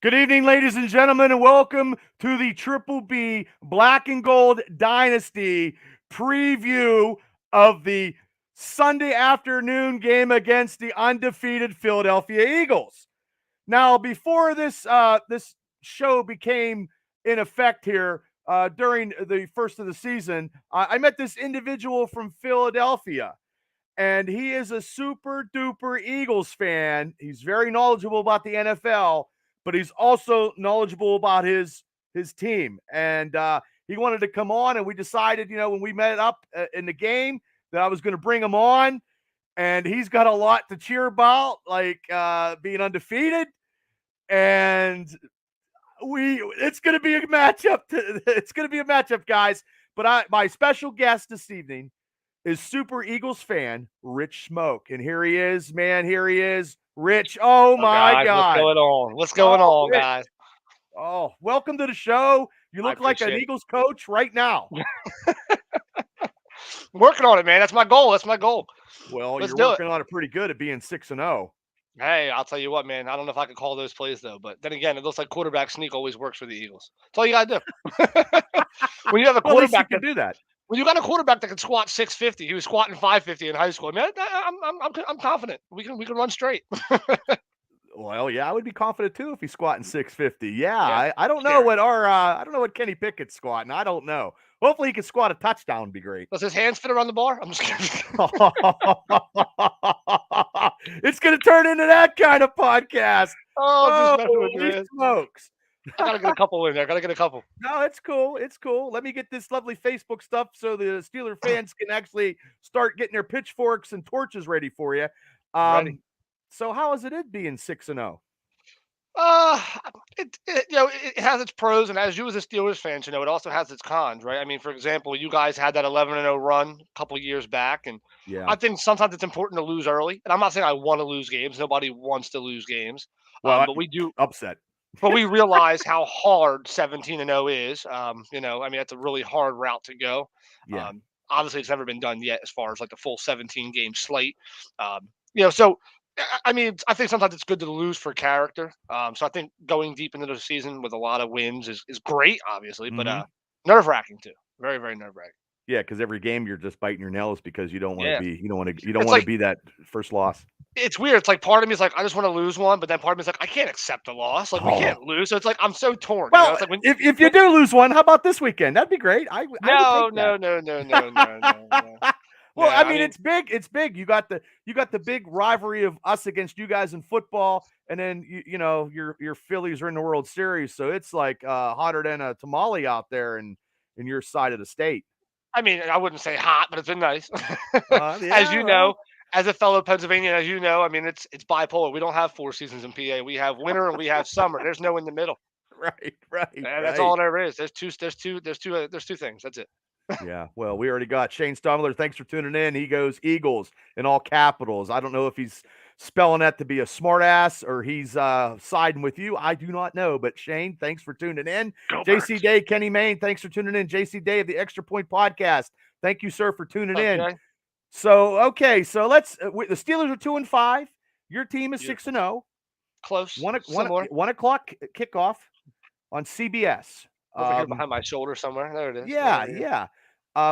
Good evening, ladies and gentlemen, and welcome to the Triple B Black and Gold Dynasty preview of the Sunday afternoon game against the undefeated Philadelphia Eagles. Now, before this show became in effect here during the first of the season, I met this individual from Philadelphia. And he is a super duper Eagles fan. He's very knowledgeable about the NFL, but he's also knowledgeable about his team. And he wanted to come on, and we decided, when we met up in the game, that I was going to bring him on. And he's got a lot to cheer about, like being undefeated. And it's going to be a matchup. It's going to be a matchup, guys. But my special guest this evening is Super Eagles fan Rich Smoke. And here he is, man. Here he is. Rich. Oh my God. What's going on? What's going on, Rich. guys? Oh, welcome to the show. You look like an Eagles coach right now. Working on it, man. That's my goal. Well, you're working on it pretty good at being 6-0. Hey, I'll tell you what, man. I don't know if I could call those plays, though. But then again, it looks like quarterback sneak always works for the Eagles. That's all you got to do. When you have a quarterback can do that. When you got a quarterback that can squat 650, he was squatting 550 in high school. Man, I'm confident. We can run straight. Well, yeah, I would be confident too if he's squatting 650. Yeah. I don't know what I don't know what Kenny Pickett's squatting. I don't know. Hopefully he can squat a touchdown. Would be great. Does his hands fit around the bar? I'm just kidding. It's gonna turn into that kind of podcast. Holy smokes. I gotta get a couple in there. No, it's cool. It's cool. Let me get this lovely Facebook stuff so the Steeler fans can actually start getting their pitchforks and torches ready for you. Ready. So how is it being 6-0? It has its pros, and as you as a Steelers fan, it also has its cons, right? I mean, for example, you guys had that 11-0 run a couple years back, and I think sometimes it's important to lose early. And I'm not saying I want to lose games. Nobody wants to lose games. Well, but we do upset. But we realize how hard 17-0 is. That's a really hard route to go. Yeah. Obviously, it's never been done yet as far as like the full 17-game slate. So I think sometimes it's good to lose for character. So I think going deep into the season with a lot of wins is great, obviously, but nerve-wracking too. Very, very nerve-wracking. Yeah, because every game you're just biting your nails because you don't want to be, you don't want to be that first loss. It's weird. It's like part of me is like, I just want to lose one, but then part of me is like, I can't accept a loss. Like we can't lose. So it's like I'm so torn. Well, it's like if you do lose one, how about this weekend? That'd be great. No. Well, it's big. It's big. You got the big rivalry of us against you guys in football, and then your Phillies are in the World Series, so it's like hotter than a tamale out there in your side of the state. I mean, I wouldn't say hot, but it's been nice. As you know, as a fellow Pennsylvanian, it's bipolar. We don't have 4 seasons in PA. We have winter and we have summer. There's no in the middle. Right. And that's all there is. There's two things. That's it. Yeah. Well, we already got Shane Stumler. Thanks for tuning in. He goes Eagles in all capitals. I don't know if he's spelling that to be a smartass or he's siding with you. I do not know. But Shane, thanks for tuning in. JC Day, Kenny Mayne, thanks for tuning in. JC Day of the Extra Point Podcast. Thank you, sir, for tuning in. So let's. The Steelers are 2-5. Your team is 6-0. Close. 1 o'clock kickoff on CBS. Over here behind my shoulder somewhere. There it is. Yeah.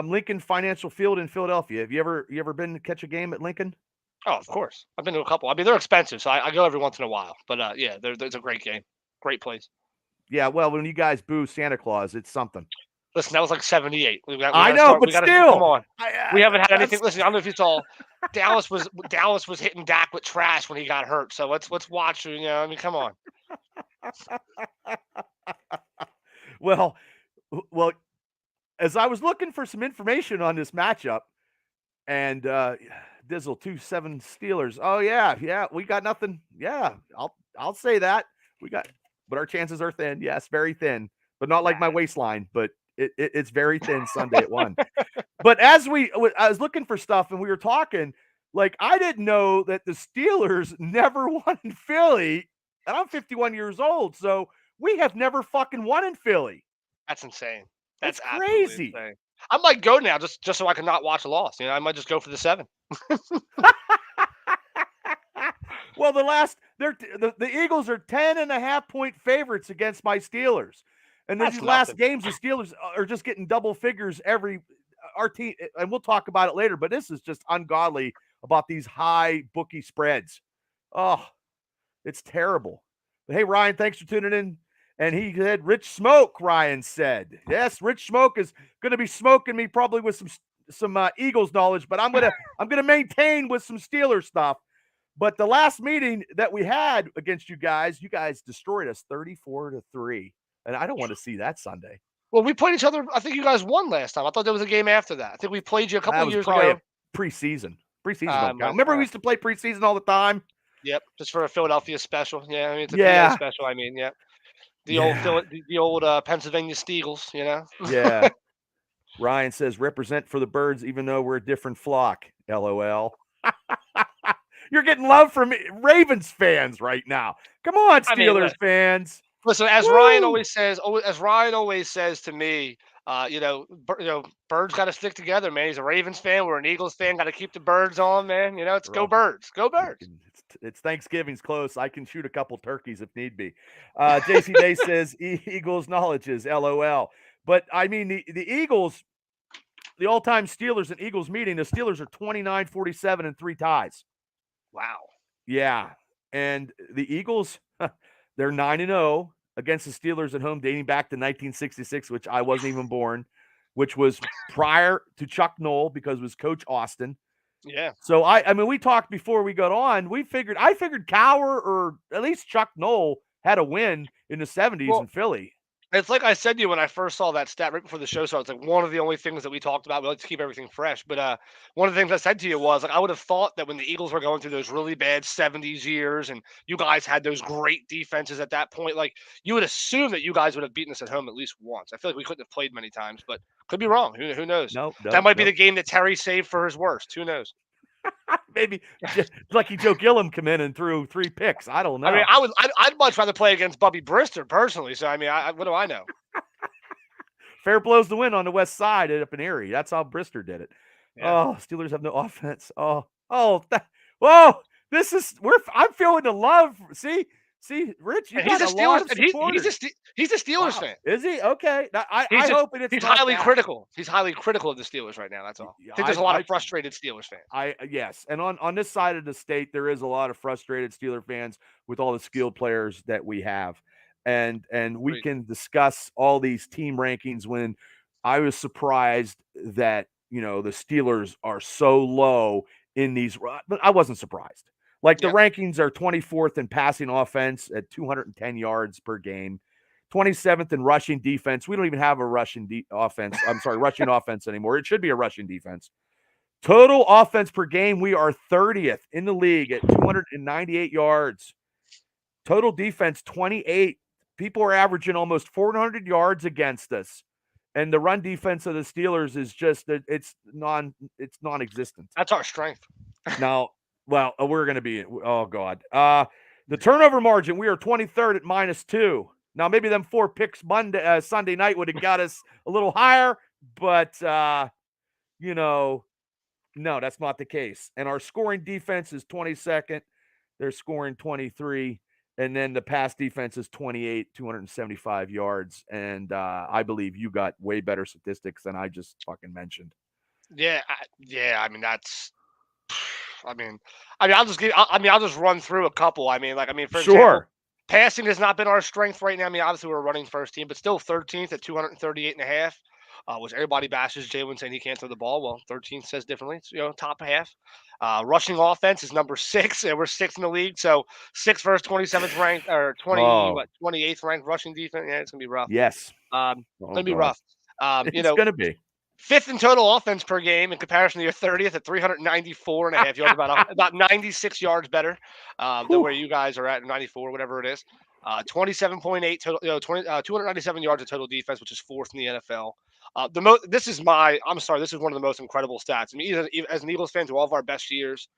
Lincoln Financial Field in Philadelphia. Have you ever been to catch a game at Lincoln? Oh, of course. I've been to a couple. I mean, they're expensive, so I go every once in a while. But there's a great game. Great place. Yeah, well, when you guys boo Santa Claus, it's something. Listen, that was like 78. I know, but still. Come on. We haven't had anything. Listen, I don't know if you saw. Dallas was hitting Dak with trash when he got hurt. So let's watch. Come on. Well, as I was looking for some information on this matchup, and Dizzle 2-7 Steelers. Oh yeah, we got nothing. Yeah, I'll say that but our chances are thin. Yes, very thin, but not like my waistline. But it's very thin Sunday at 1. But I was looking for stuff, and we were talking. Like I didn't know that the Steelers never won in Philly, and I'm 51 years old, so we have never fucking won in Philly. That's insane. That's crazy. Insane. I might go now just so I can not watch a loss. I might just go for the 7. Well, the Eagles are 10.5-point favorites against my Steelers. And then That's these last nothing. games, the Steelers are just getting double figures every our team, and we'll talk about it later, but this is just ungodly about these high bookie spreads. Oh, it's terrible. But hey, Ryan, thanks for tuning in. And he said, Rich Smoke, Ryan said. Yes, Rich Smoke is going to be smoking me probably with some Eagles knowledge, but I'm gonna maintain with some Steelers stuff. But the last meeting that we had against you guys destroyed us 34-3. And I don't want to see that Sunday. Well, we played each other. I think you guys won last time. I thought there was a game after that. I think we played you a couple That was years probably ago. a preseason. Preseason don't count. Remember we used to play preseason all the time? Yep, just for a Philadelphia special. Yeah, I mean, it's a Yeah. PA special. I mean, yeah. The old Pennsylvania Steagles, you know? Yeah. Ryan says, represent for the Birds, even though we're a different flock. LOL. You're getting love from Ravens fans right now. Come on, Steelers fans. Listen, as Ryan always says to me, Birds got to stick together, man. He's a Ravens fan. We're an Eagles fan. Got to keep the Birds on, man. You know, it's go Birds. Go Birds. It's Thanksgiving's close. I can shoot a couple turkeys if need be. JC Day says, Eagles knowledges, LOL. But, I mean, the Eagles, the all-time Steelers and Eagles meeting, the Steelers are 29-47 and 3 ties. Wow. Yeah. And the Eagles, they're 9-0 against the Steelers at home dating back to 1966, which I wasn't even born, which was prior to Chuck Noll because it was Coach Austin. Yeah. So, I mean, we talked before we got on. I figured Cowher or at least Chuck Noll had a win in the 70s in Philly. It's like I said to you when I first saw that stat right before the show started. It's like one of the only things that we talked about. We like to keep everything fresh. But one of the things I said to you was, like, I would have thought that when the Eagles were going through those really bad 70s years and you guys had those great defenses at that point, like, you would assume that you guys would have beaten us at home at least once. I feel like we couldn't have played many times, but could be wrong. Who knows? That might be the game that Terry saved for his worst. Who knows? Maybe Lucky Joe Gillum come in and threw 3 picks. I don't know. I mean, I'd much rather play against Bubby Brister personally. So I mean, what do I know? Fair blows the win on the west side up in Erie. That's how Brister did it. Yeah. Oh, Steelers have no offense. I'm feeling the love. See, Rich, he's a Steelers fan. Is he? Okay. I hope he's highly critical. He's highly critical of the Steelers right now. That's all. I think there's a lot of frustrated Steelers fans. Yes, and on this side of the state, there is a lot of frustrated Steeler fans with all the skilled players that we have, and we can discuss all these team rankings. When I was surprised that the Steelers are so low in these, but I wasn't surprised. Like the rankings are 24th in passing offense at 210 yards per game, 27th in rushing defense. We don't even have a rushing offense. I'm sorry, rushing offense anymore. It should be a rushing defense. Total offense per game, we are 30th in the league at 298 yards. Total defense, 28. People are averaging almost 400 yards against us. And the run defense of the Steelers is just it's non-existent. That's our strength. Now, well, we're going to be, oh, God. The turnover margin, we are 23rd at -2. Now, maybe them 4 picks Sunday night would have got us a little higher, but, no, that's not the case. And our scoring defense is 22nd. They're scoring 23. And then the pass defense is 28, 275 yards. And I believe you got way better statistics than I just fucking mentioned. Yeah. I mean, that's... I'll just run through a couple. For example, passing has not been our strength right now. I mean, obviously we're a running first team, but still 13th at 238.5, which everybody bashes Jalen saying he can't throw the ball. Well, 13th says differently. It's, top half. Rushing offense is number 6, and we're 6th in the league. So 6th versus 27th ranked or 28th ranked rushing defense. Yeah, it's gonna be rough. Yes, gonna be rough. It's gonna be. 5th in total offense per game in comparison to your 30th at 394.5 yards, about 96 yards better than where you guys are at, 94, whatever it is. 27.8 total, 297 yards of total defense, which is 4th in the NFL. This is one of the most incredible stats. I mean, even as an Eagles fan, to all of our best years,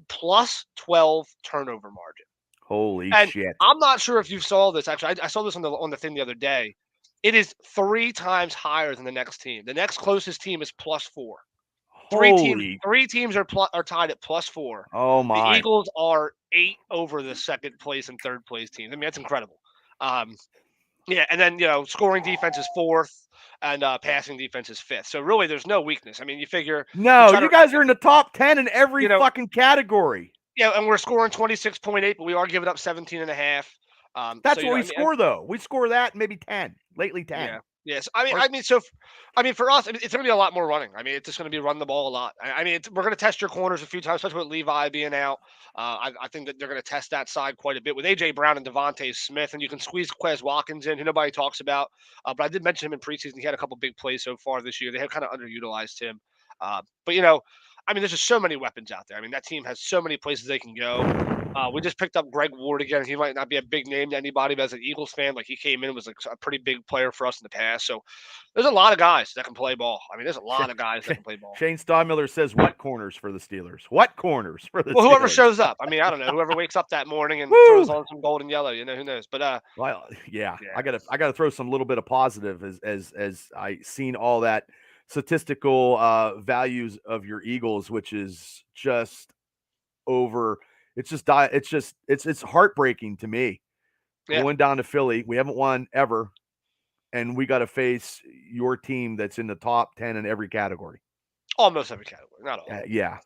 plus 12 turnover margin. Holy shit! I'm not sure if you saw this. Actually, I saw this on the thing the other day. It is 3 times higher than the next team. The next closest team is +4. Three teams are tied at +4. Oh my! The Eagles are 8 over the second place and third place teams. I mean, that's incredible. Yeah, and then scoring defense is 4th, and passing defense is 5th. So really, there's no weakness. I mean, you figure we No, try you to, guys are in the top 10 in every fucking category. Yeah, and we're scoring 26.8, but we are giving up 17.5. That's what we score, though. We score that maybe 10, lately 10. Yeah. Yes. I mean, for us, it's going to be a lot more running. I mean, it's just going to be run the ball a lot. I mean, we're going to test your corners a few times, especially with Levi being out. I think that they're going to test that side quite a bit with AJ Brown and Devontae Smith, and you can squeeze Quez Watkins in, who nobody talks about. But I did mention him in preseason. He had a couple big plays so far this year. They have kind of underutilized him. But I mean, there's just so many weapons out there. I mean, that team has so many places they can go. We just picked up Greg Ward again. He might not be a big name to anybody, but as an Eagles fan, like he came in and was like a pretty big player for us in the past. So there's a lot of guys that can play ball. I mean, there's a lot of guys that can play ball. Shane Steinmiller says, "What corners for the Steelers? What corners for the?" Well, Steelers? Whoever shows up. I mean, I don't know. Whoever wakes up that morning and throws on some gold and yellow, who knows? But well, yeah. I gotta throw some little bit of positive as I seen all that statistical values of your Eagles, which is just over. It's heartbreaking to me. Yeah. Going down to Philly, we haven't won ever, and we got to face your team that's in the top 10 in every category. Almost every category, not all. Yeah.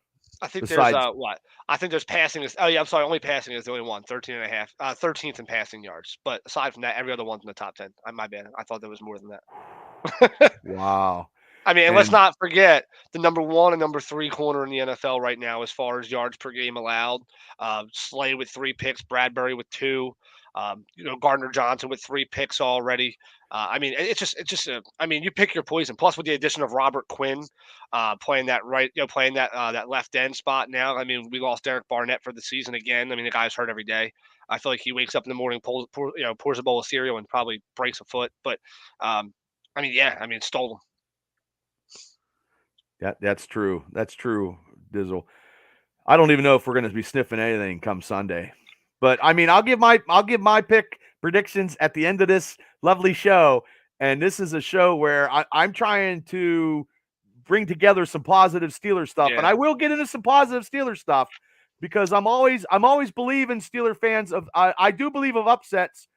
I think there's what? I think there's passing is. Oh yeah, I'm sorry. Only passing is the only one. 13.5, 13th in passing yards. But aside from that, every other one's in the top 10. My bad. I thought there was more than that. Wow. I mean, and let's not forget the number 1 and number 3 corner in the NFL right now as far as yards per game allowed. Slay with 3 picks, Bradbury with 2. Gardner Johnson with 3 picks already. I mean, it's just. I mean, you pick your poison. Plus, with the addition of Robert Quinn, playing that that left end spot now. I mean, we lost Derek Barnett for the season again. I mean, the guy's hurt every day. I feel like he wakes up in the morning, pours a bowl of cereal, and probably breaks a foot. But, I mean, yeah, I mean, stolen. That's true. That's true, Dizzle. I don't even know if we're going to be sniffing anything come Sunday. But I mean, I'll give my pick predictions at the end of this lovely show. And this is a show where I'm trying to bring together some positive Steelers stuff. Yeah. And I will get into some positive Steelers stuff because I'm always believing Steeler fans of I do believe of upsets.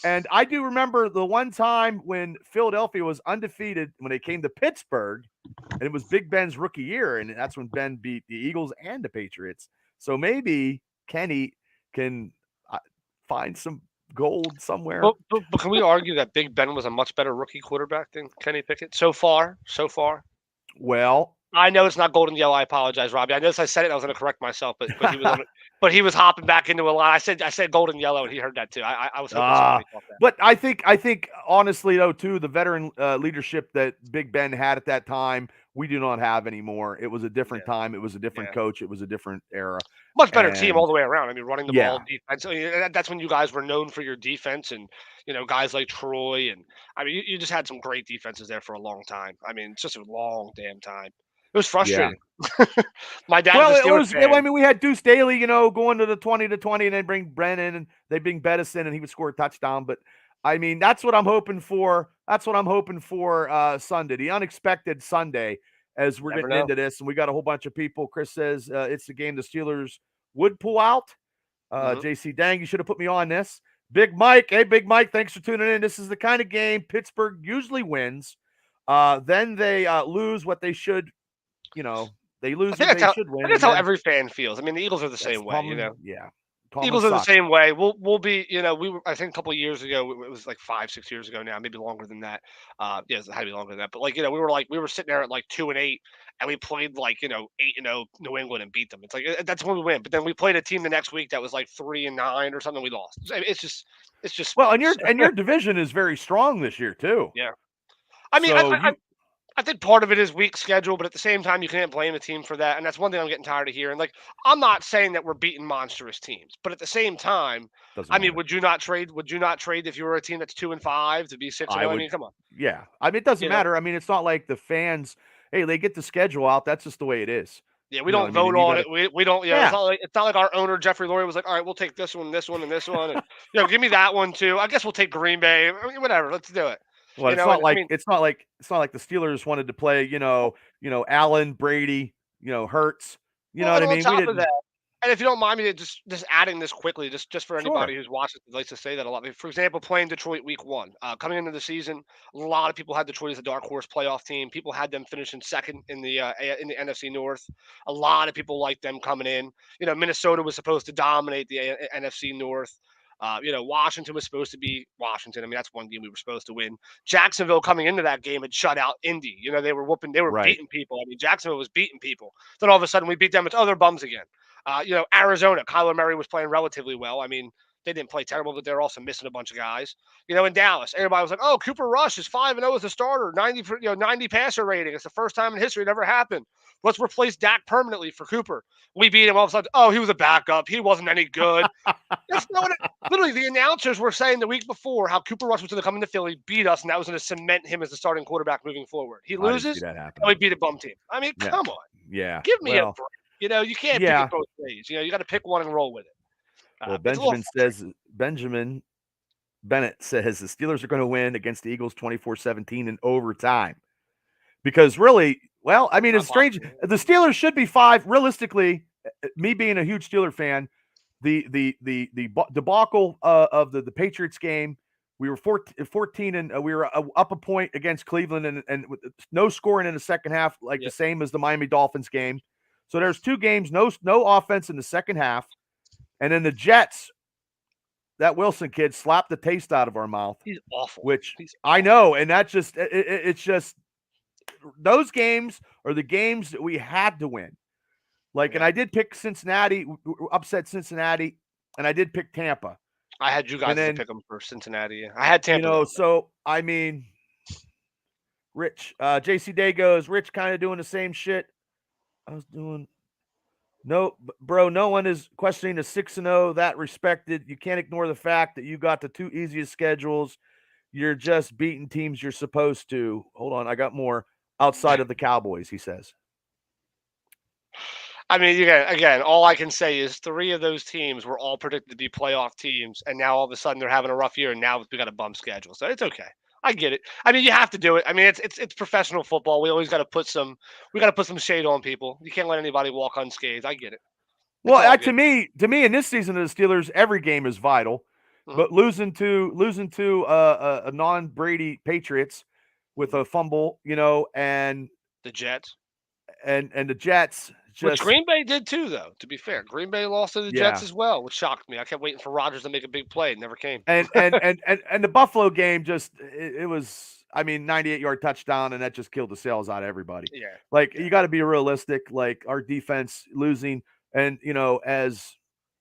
And I do remember the one time when Philadelphia was undefeated when they came to Pittsburgh, and it was Big Ben's rookie year, and that's when Ben beat the Eagles and the Patriots. So maybe Kenny can find some gold somewhere. But can we argue that Big Ben was a much better rookie quarterback than Kenny Pickett so far? Well, I know it's not gold and yellow. I apologize, Robbie. I noticed I said it. I was going to correct myself, but he was hopping back into a line. I said gold and yellow, and he heard that too. I was hoping somebody thought that. But I think honestly though too, the veteran leadership that Big Ben had at that time, we do not have anymore. It was a different time. It was a different coach. It was a different era. Much better team all the way around. I mean, running the ball, defense. I mean, that's when you guys were known for your defense, and guys like Troy, and I mean, you just had some great defenses there for a long time. I mean, it's just a long damn time. It was frustrating. Yeah. My dad. I mean, we had Deuce Daly, going to the 20-20, and then bring Brennan, and they bring Bettison, and he would score a touchdown. But I mean, that's what I'm hoping for. That's what I'm hoping for Sunday, the unexpected Sunday, as we're getting into this, and we got a whole bunch of people. Chris says it's the game the Steelers would pull out. JC, dang, you should have put me on this. Big Mike, hey, Big Mike, thanks for tuning in. This is the kind of game Pittsburgh usually wins. Then they lose what they should. They lose what they should win. That's how every fan feels. I mean, the Eagles are the same way, Yeah. Eagles are the same way. We'll be, we were, I think a couple of years ago, it was like 5-6 years ago now, maybe longer than that. It had to be longer than that. But we were sitting there at like 2-8, and we played like 8-0 New England and beat them. It's like that's when we win. But then we played a team the next week that was like 3-9 or something. We lost. It's just well, and your division is very strong this year too. Yeah, I mean, I think part of it is weak schedule, but at the same time, you can't blame the team for that. And that's one thing I'm getting tired of hearing. Like, I'm not saying that we're beating monstrous teams, but at the same time, would you not trade? Would you not trade if you were a team that's 2-5 to be 6-0? I mean, come on. Yeah, I mean, it doesn't matter. I mean, it's not like the fans. Hey, they get the schedule out. That's just the way it is. Yeah, we don't vote on it. We don't. Yeah, it's not like our owner Jeffrey Lurie was like, all right, we'll take this one, and this one, and this one, and give me that one too. I guess we'll take Green Bay. I mean, whatever. Let's do it. Well, it's not like the Steelers wanted to play, Allen, Brady, Hurts. You know what I mean? On top of that, And if you don't mind me just adding this quickly, just for Sure. anybody who's watching, likes to say that a lot. For example, playing Detroit week 1, coming into the season, a lot of people had Detroit as a dark horse playoff team. People had them finishing second in the NFC North. A lot of people liked them coming in. Minnesota was supposed to dominate the NFC North. Washington was supposed to be Washington. I mean, that's one game we were supposed to win. Jacksonville coming into that game had shut out Indy. They were Right. beating people. I mean, Jacksonville was beating people. Then all of a sudden we beat them. It's other bums again. Arizona, Kyler Murray was playing relatively well. I mean, they didn't play terrible, but they're also missing a bunch of guys. In Dallas, everybody was like, "Oh, Cooper Rush is 5-0 as a starter, 90 passer rating. It's the first time in history it ever happened. Let's replace Dak permanently for Cooper." We beat him all of a sudden. Oh, he was a backup. He wasn't any good. That's not what literally the announcers were saying the week before how Cooper Rush was going to come into Philly, beat us, and that was going to cement him as the starting quarterback moving forward. He I didn't loses, see that happen. and we beat a bum team. I mean, Yeah. come on. Yeah. Give me a Well, break. You can't pick it both ways. You got to pick one and roll with it. well, It's a little Benjamin Bennett says the Steelers are going to win against the Eagles 24-17 in overtime. Because really, well, I mean, it's strange. The Steelers should be 5. Realistically, me being a huge Steeler fan, the debacle of the Patriots game, we were 14 and we were up a point against Cleveland and with no scoring in the second half, like the same as the Miami Dolphins game. So there's 2 games, no offense in the second half. And then the Jets, that Wilson kid slapped the taste out of our mouth. He's awful. I know. And that just, it's just, those games are the games that we had to win. And I did pick Cincinnati, upset Cincinnati, and I did pick Tampa. I had you guys to pick them for Cincinnati. I had Tampa. So, I mean, Rich, JC Day goes, Rich kind of doing the same shit I was doing. No, bro, no one is questioning the 6-0. That respected. You can't ignore the fact that you got the 2 easiest schedules. You're just beating teams you're supposed to. Hold on, I got more. Outside of the Cowboys, he says. I mean, again, all I can say is 3 of those teams were all predicted to be playoff teams, and now all of a sudden they're having a rough year, and now we got a bum schedule. So it's okay. I get it. I mean, you have to do it. I mean, it's professional football. We always got to put some shade on people. You can't let anybody walk unscathed. I get it. Well, to me, in this season of the Steelers, every game is vital. Mm-hmm. But losing to a non-Brady Patriots with a fumble, and the Jets and the Jets. Which Green Bay did too, though. To be fair, Green Bay lost to the Jets as well, which shocked me. I kept waiting for Rodgers to make a big play; it never came. And the Buffalo game it was, I mean, 98-yard touchdown, and that just killed the sales out of everybody. Yeah, you got to be realistic. Our defense losing, and as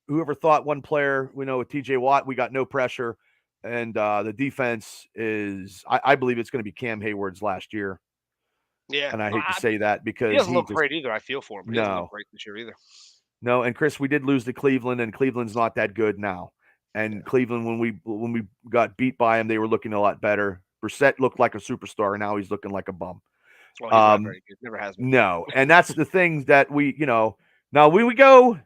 whoever thought one player, with TJ Watt, we got no pressure, and the defense is, I believe it's going to be Cam Hayward's last year. Yeah, and I hate to say that because he doesn't look great either. I feel for him. But he doesn't look great this year either. No, and Chris, we did lose to Cleveland, and Cleveland's not that good now. And Cleveland, when we got beat by him, they were looking a lot better. Brissett looked like a superstar, and now he's looking like a bum. Well, he's not very good. Never has been. No, and that's the things that we, now we go.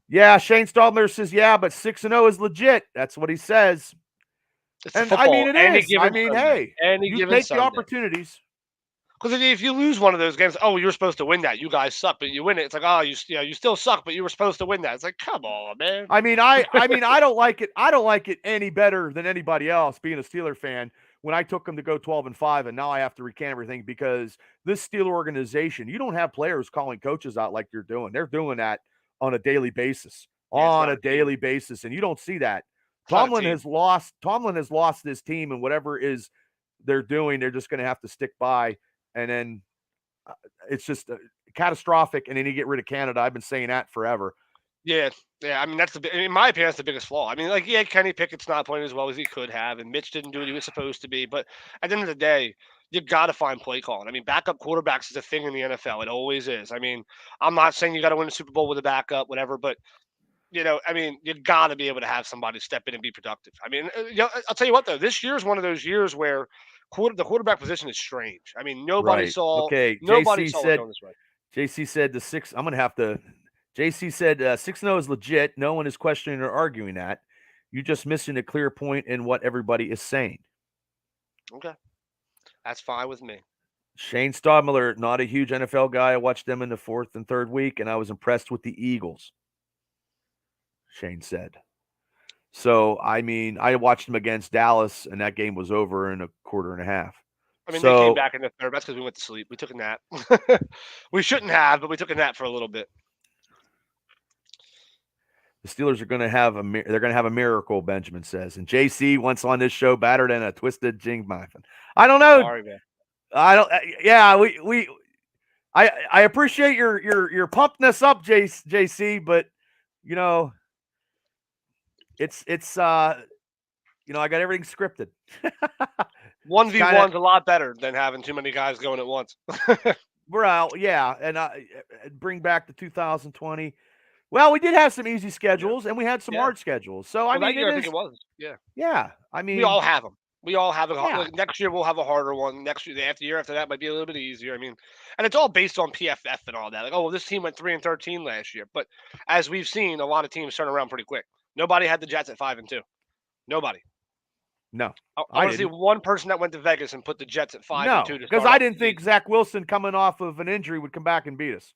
Yeah, Shane Stadler says, but 6-0 is legit. That's what he says. And I mean, it is. I mean, hey, you take the opportunities. Because if you lose one of those games, you're supposed to win that. You guys suck, but you win it. It's like, you still suck, but you were supposed to win that. It's like, come on, man. I mean, I don't like it. I don't like it any better than anybody else. Being a Steeler fan, when I took them to go 12-5, and now I have to recant everything because this Steeler organization, you don't have players calling coaches out like you're doing. They're doing that on a daily basis. And you don't see that. Tomlin has lost this team, and whatever they're doing, they're just going to have to stick by. And then it's just catastrophic. And then you get rid of Canada. I've been saying that forever. Yeah. I mean, in my opinion, that's the biggest flaw. I mean, Kenny Pickett's not playing as well as he could have, and Mitch didn't do what he was supposed to be. But at the end of the day, you got to find play calling. I mean, backup quarterbacks is a thing in the NFL. It always is. I mean, I'm not saying you got to win a Super Bowl with a backup, whatever, but I mean, you got to be able to have somebody step in and be productive. I mean, I'll tell you what, though, this year is one of those years where the quarterback position is strange. I mean, nobody saw. Okay, nobody JC saw said. Going this way. JC said the 6. I'm gonna have to. JC said 6-0 is legit. No one is questioning or arguing that. You're just missing a clear point in what everybody is saying. Okay, that's fine with me. Shane Stadler, not a huge NFL guy. I watched them in the 4th and 3rd week, and I was impressed with the Eagles. Shane said. So, I mean, I watched them against Dallas, and that game was over in a quarter and a half. I mean, they came So, back in the third. That's because we went to sleep. We took a nap. We shouldn't have, but we took a nap for a little bit. the Steelers are going to have they're going to have a miracle, Benjamin says. And JC once on this show battered in a twisted jing muffin. I don't know. Sorry, man. I don't. Yeah, I appreciate your pumpness up, JC, but you know, it's you know, I got everything scripted. 1v1's a lot better than having too many guys going at once. We're out, yeah, and bring back the 2020. Well, we did have some easy schedules, and we had some hard schedules. So I mean, I think it was. Yeah, I mean, we all have them. We all have Yeah. next year we'll have a harder one. Next year, the year after that might be a little bit easier. I mean, and it's all based on PFF and all that. Like, oh, well, this team went 3-13 last year, but as we've seen, a lot of teams turn around pretty quick. Nobody had the Jets at 5-2. Nobody. No, I I want to see didn't. one person that went to Vegas and put the Jets at 5-2. No, to because start I off didn't the think season. Zach Wilson coming off of an injury would come back and beat us.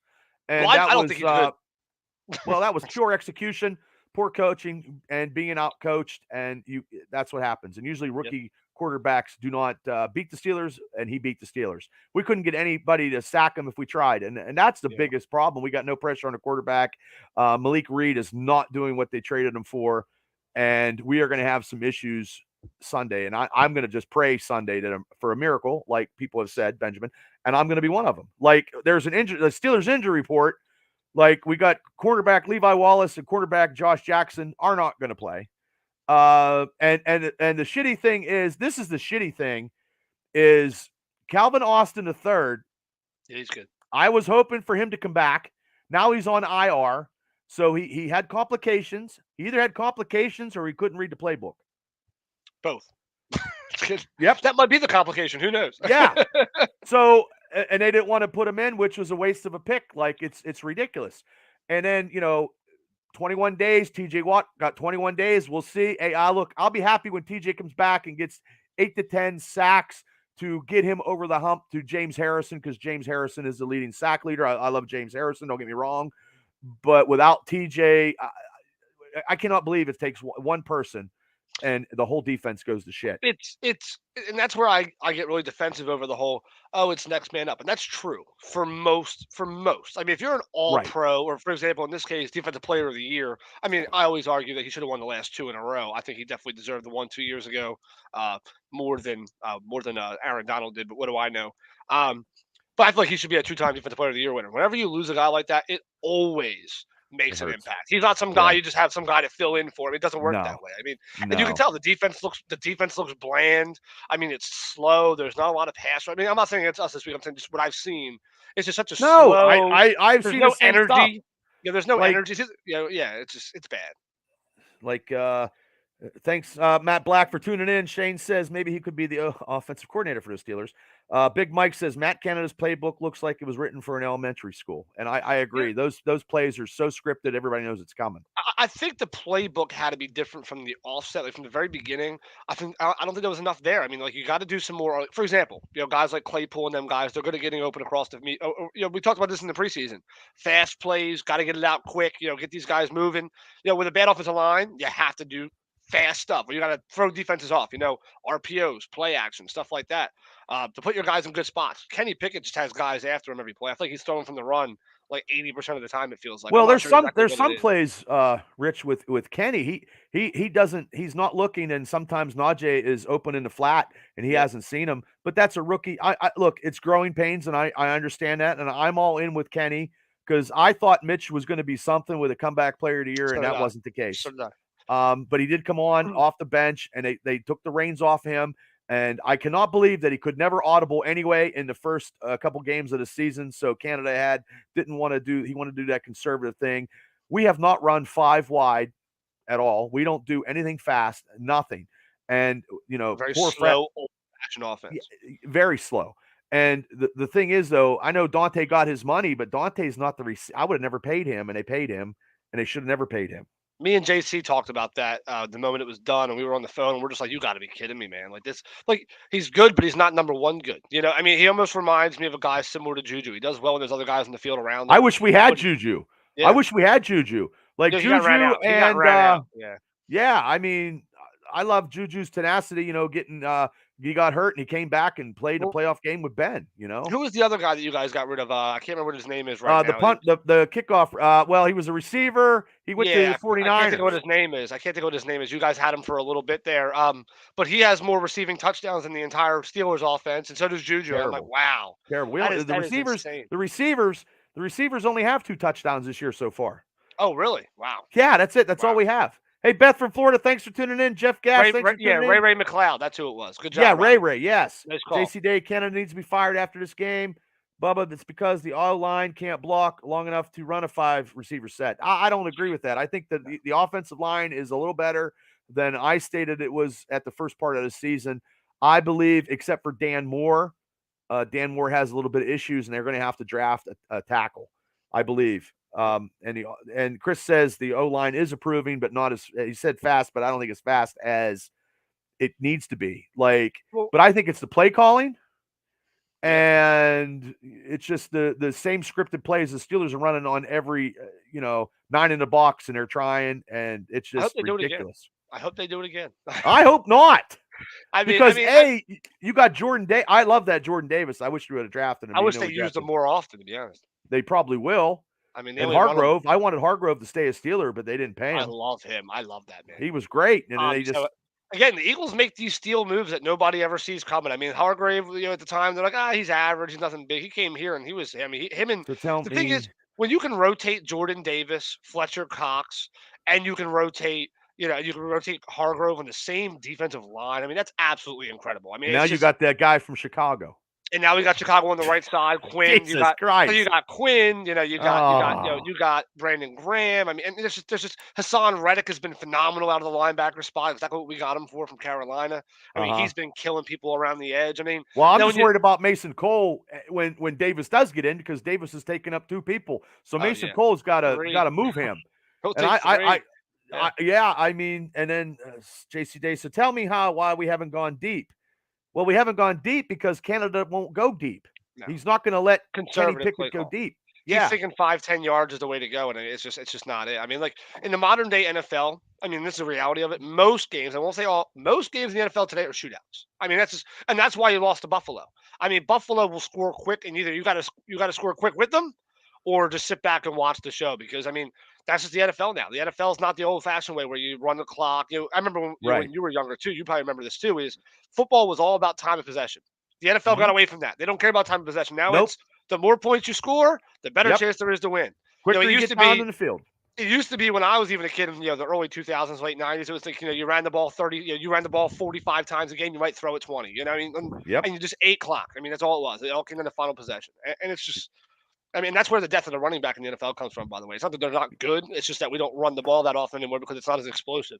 And Well, that I don't was, think he's good. well, that was pure execution, poor coaching, and being out coached, and that's what happens. And usually rookie quarterbacks do not beat the Steelers, and he beat the Steelers. We couldn't get anybody to sack him if we tried, and that's the biggest problem. We got no pressure on the quarterback. Malik Reed is not doing what they traded him for, and we are going to have some issues Sunday. And I'm going to just pray Sunday for a miracle, like people have said, Benjamin, and I'm going to be one of them. Like there's an injury, the Steelers injury report. Like we got quarterback Levi Wallace and quarterback Josh Jackson are not going to play. And the shitty thing is, this is the shitty thing, is Calvin Austin III. Yeah, he's good. I was hoping for him to come back. Now he's on IR. So he had complications. He either had complications or he couldn't read the playbook. Both. Yep. That might be the complication. Who knows? Yeah. So, and they didn't want to put him in, which was a waste of a pick. Like it's ridiculous. And then, 21 days, TJ Watt got 21 days. We'll see. Hey, look, I'll be happy when TJ comes back and gets 8 to 10 sacks to get him over the hump to James Harrison, because James Harrison is the leading sack leader. I love James Harrison. Don't get me wrong. But without TJ, I cannot believe it takes one person and the whole defense goes to shit. And that's where I get really defensive over the whole, it's next man up. And that's true for most. I mean, if you're an all-pro, or for example, in this case, defensive player of the year, I mean, I always argue that he should have won the last 2 in a row. I think he definitely deserved the one 2 years ago, more than Aaron Donald did, but what do I know? But I feel like he should be a 2-time defensive player of the year winner. Whenever you lose a guy like that, it always makes an impact. He's not some guy you just have some guy to fill in for him. It doesn't work that way. I mean, and you can tell the defense looks bland. I mean, it's slow. There's not a lot of pass. I mean, I'm not saying it's us this week. I'm saying just what I've seen. It's just such a slow. I've there's seen no energy. Stuff. Yeah, there's no energy. It's just, it's bad. Like thanks, Matt Black, for tuning in. Shane says maybe he could be the offensive coordinator for the Steelers. Big Mike says Matt Canada's playbook looks like it was written for an elementary school, and I agree. Yeah. Those plays are so scripted, everybody knows it's coming. I think the playbook had to be different from the offset, like from the very beginning. I don't think there was enough there. I mean, like you got to do some more. For example, guys like Claypool and them guys, they're good at getting open across the meet. We talked about this in the preseason. Fast plays, got to get it out quick. Get these guys moving. With a bad offensive line, you have to do fast stuff. You got to throw defenses off. RPOs, play action, stuff like that. To put your guys in good spots. Kenny Pickett just has guys after him every play. I feel like he's throwing from the run like 80% of the time. It feels like. Well, there's some plays, Rich, with Kenny. He doesn't. He's not looking, and sometimes Najee is open in the flat, and he hasn't seen him. But that's a rookie. I look, it's growing pains, and I understand that, and I'm all in with Kenny because I thought Mitch was going to be something with a comeback player of the year, and that wasn't the case. But he did come on off the bench, and they took the reins off him. And I cannot believe that he could never audible anyway in the first couple games of the season. So Canada he wanted to do that conservative thing. We have not run 5 wide at all. We don't do anything fast, nothing. And, very slow old-fashioned offense. Very slow. And the thing is, though, I know Dante got his money, but Dante's not I would have never paid him, and they paid him, and they should have never paid him. Me and JC talked about that the moment it was done, and we were on the phone, and we're just like, you got to be kidding me, man. Like this, like he's good, but he's not number 1 good. I mean, he almost reminds me of a guy similar to Juju. He does well when there's other guys in the field around him. I wish we had Juju. Yeah. I wish we had Juju. Like Yeah, he got ran Juju out. He got and ran out. Yeah. yeah, I mean, I love Juju's tenacity, getting he got hurt and he came back and played a Well, playoff game with Ben, who was the other guy that you guys got rid of? I can't remember what his name is right The now. punt, the kickoff. Well, he was a receiver. He went to Yeah, the I can't think of what 49ers. his name is. I can't think of what his name is. You guys had him for a little bit there. But he has more receiving touchdowns than the entire Steelers offense, and so does Juju. I'm like, Terrible, wow, terrible. The that is receivers, insane. the receivers only have 2 touchdowns this year so far. Oh, really? Wow. Yeah, that's it. That's all Wow. we have. Hey, Beth from Florida, thanks for tuning in. Jeff Gass, thanks for tuning in. Ray McLeod. That's who it was. Good Yeah, job, Robbie. Ray, yes. Nice call. JC Day, Canada needs to be fired after this game. Bubba, that's because the O line can't block long enough to run a 5-receiver set. I don't agree with that. I think that the offensive line is a little better than I stated it was at the first part of the season. I believe, except for Dan Moore has a little bit of issues, and they're going to have to draft a tackle, I believe. And Chris says the O line is improving, but not as he said fast, but I don't think it's fast as it needs to be. But I think it's the play calling, and it's just the same scripted plays the Steelers are running on every 9 in the box, and they're trying, and it's just ridiculous. I hope they do it again. I hope not. Because you got Jordan Davis. I love that Jordan Davis. I wish you would have drafted him. I wish they used him more often, to be honest. They probably will. I mean, and Hargrove. I wanted Hargrove to stay a Steeler, but they didn't pay him. I love him. I love that man. He was great, and they just. Again, the Eagles make these steal moves that nobody ever sees coming. I mean, Hargrave, at the time, they're like, he's average, he's nothing big. He came here and he was, the thing is, when you can rotate Jordan Davis, Fletcher Cox, and you can rotate, you can rotate Hargrove on the same defensive line. I mean, that's absolutely incredible. I mean, now you got that guy from Chicago. And now we got Chicago on the right side. Quinn, Jesus Christ. So you got Quinn. You got Brandon Graham. I mean, and there's just Hassan Reddick has been phenomenal out of the linebacker spot. Exactly what we got him for from Carolina. I mean, he's been killing people around the edge. I mean, well, I'm just worried about Mason Cole when Davis does get in, because Davis is taking up 2 people. So Mason Cole's got to move him. And I mean, and then JC Day. So tell me why we haven't gone deep. Well, we haven't gone deep because Canada won't go deep. No. He's not going to let Kenny Pickett go deep. He's thinking 5-10 yards is the way to go, and it's just not it. I mean, like in the modern day NFL, I mean, this is the reality of it. Most games, I won't say all, most games in the NFL today are shootouts. I mean, that's why you lost to Buffalo. I mean, Buffalo will score quick, and either you got to score quick with them, or just sit back and watch the show, because I mean, that's just the NFL now. The NFL is not the old-fashioned way where you run the clock. I remember when you were younger too. You probably remember this too. Is football was all about time of possession. The NFL got away from that. They don't care about time of possession now. It's the more points you score, the better chance there is to win. Quicker it used to be in the field. It used to be when I was even a kid in the early 2000s, late 90s. It was like you ran the ball 45 times a game. You might throw it 20. I mean, and you just ate clock. I mean, that's all it was. It all came in the final possession, and it's just. I mean, that's where the death of the running back in the NFL comes from, by the way. It's not that they're not good. It's just that we don't run the ball that often anymore because it's not as explosive.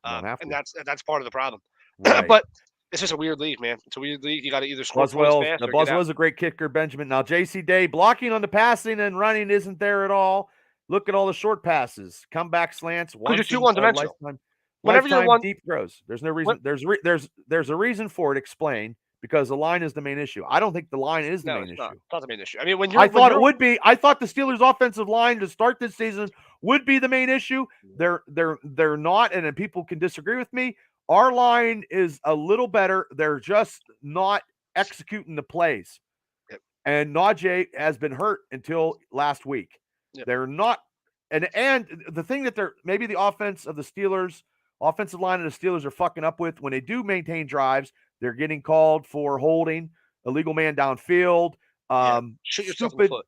And that's part of the problem. Right. But it's just a weird league, man. It's a weird league. You got to either score points fast or Boswell's a great kicker, Benjamin. Now, JC Day, blocking on the passing and running isn't there at all. Look at all the short passes, comeback slants. You're too one-dimensional. Lifetime deep throws. There's no reason. There's a reason for it. Explain. Because the line is the main issue. I don't think the line is the main issue. It's not the main issue. I mean, I thought it would be. I thought the Steelers' offensive line to start this season would be the main issue. They're not, and then people can disagree with me. Our line is a little better. They're just not executing the plays. Yep. And Najee has been hurt until last week. Yep. They're not, and the thing that maybe the offensive line of the Steelers are fucking up with when they do maintain drives. They're getting called for holding, illegal man downfield, shoot yourself in the foot.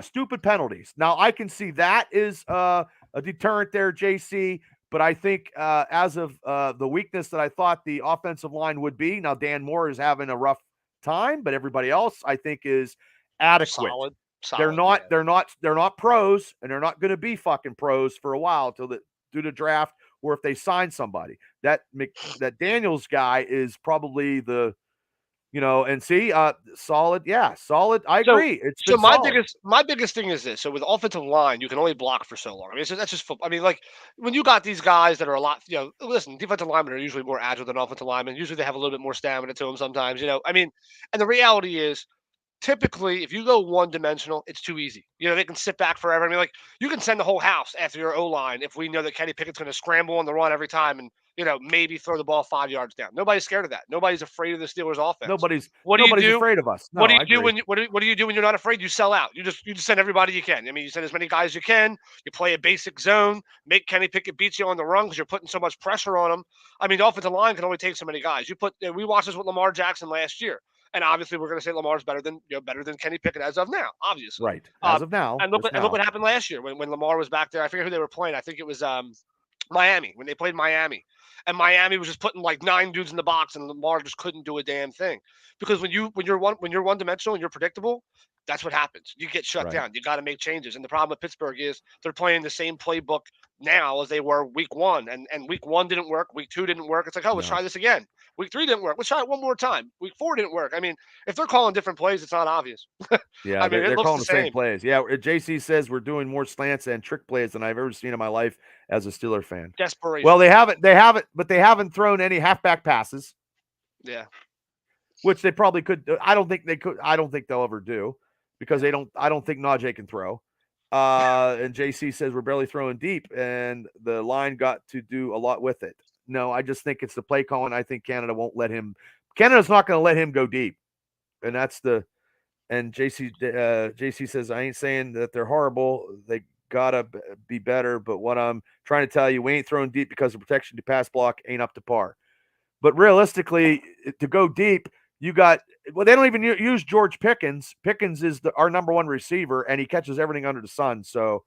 Stupid penalties. Now, I can see that is a deterrent there, JC, but I think as of the weakness that I thought the offensive line would be, now Dan Moore is having a rough time, but everybody else I think is adequate. Solid, they're not pros, and they're not going to be fucking pros for a while due to draft. Or if they sign somebody, that Daniels guy is probably the, and see, solid. Yeah, solid. I agree. So my biggest thing is this. So with offensive line, you can only block for so long. I mean, that's just football. I mean, like when you got these guys that are a lot, listen, defensive linemen are usually more agile than offensive linemen. Usually they have a little bit more stamina to them sometimes, I mean, and the reality is, typically, if you go one-dimensional, it's too easy. They can sit back forever. I mean, like, you can send the whole house after your O-line if we know that Kenny Pickett's going to scramble on the run every time and, maybe throw the ball 5 yards down. Nobody's scared of that. Nobody's afraid of the Steelers' offense. What do you Nobody's do? afraid of us. What No, do I you do agree. what do you do when you're not afraid? You sell out. You just send everybody you can. I mean, you send as many guys as you can. You play a basic zone. Make Kenny Pickett beat you on the run because you're putting so much pressure on him. I mean, the offensive line can only take so many guys. We watched this with Lamar Jackson last year, and obviously we're going to say Lamar's better than Kenny Pickett as of now. Obviously, Right. As of now. And look what happened last year when Lamar was back there. I forget who they were playing. I think it was Miami, when they played Miami. And Miami was just putting like 9 dudes in the box, and Lamar just couldn't do a damn thing. Because when you're one dimensional and you're predictable, that's what happens. You get shut down. You got to make changes. And the problem with Pittsburgh is they're playing the same playbook now as they were week 1. And week 1 didn't work. Week 2 didn't work. It's like, let's try this again. Week 3 didn't work. Let's try it one more time. Week 4 didn't work. I mean, if they're calling different plays, it's not obvious. Yeah, I mean, they're calling the same plays. Yeah, JC says we're doing more slants and trick plays than I've ever seen in my life as a Steeler fan. Desperation. Well, they haven't thrown any halfback passes. Yeah. Which they probably could. I don't think they could. I don't think they'll ever do because I don't think Najee can throw. And JC says we're barely throwing deep, and the line got to do a lot with it. No, I just think it's the play calling. I think Canada won't let him. Canada's not going to let him go deep, and that's the. And JC says I ain't saying that they're horrible. They gotta be better, but what I'm trying to tell you, we ain't throwing deep because the protection to pass block ain't up to par. But realistically, to go deep, they don't even use George Pickens. Pickens is our number 1 receiver, and he catches everything under the sun. So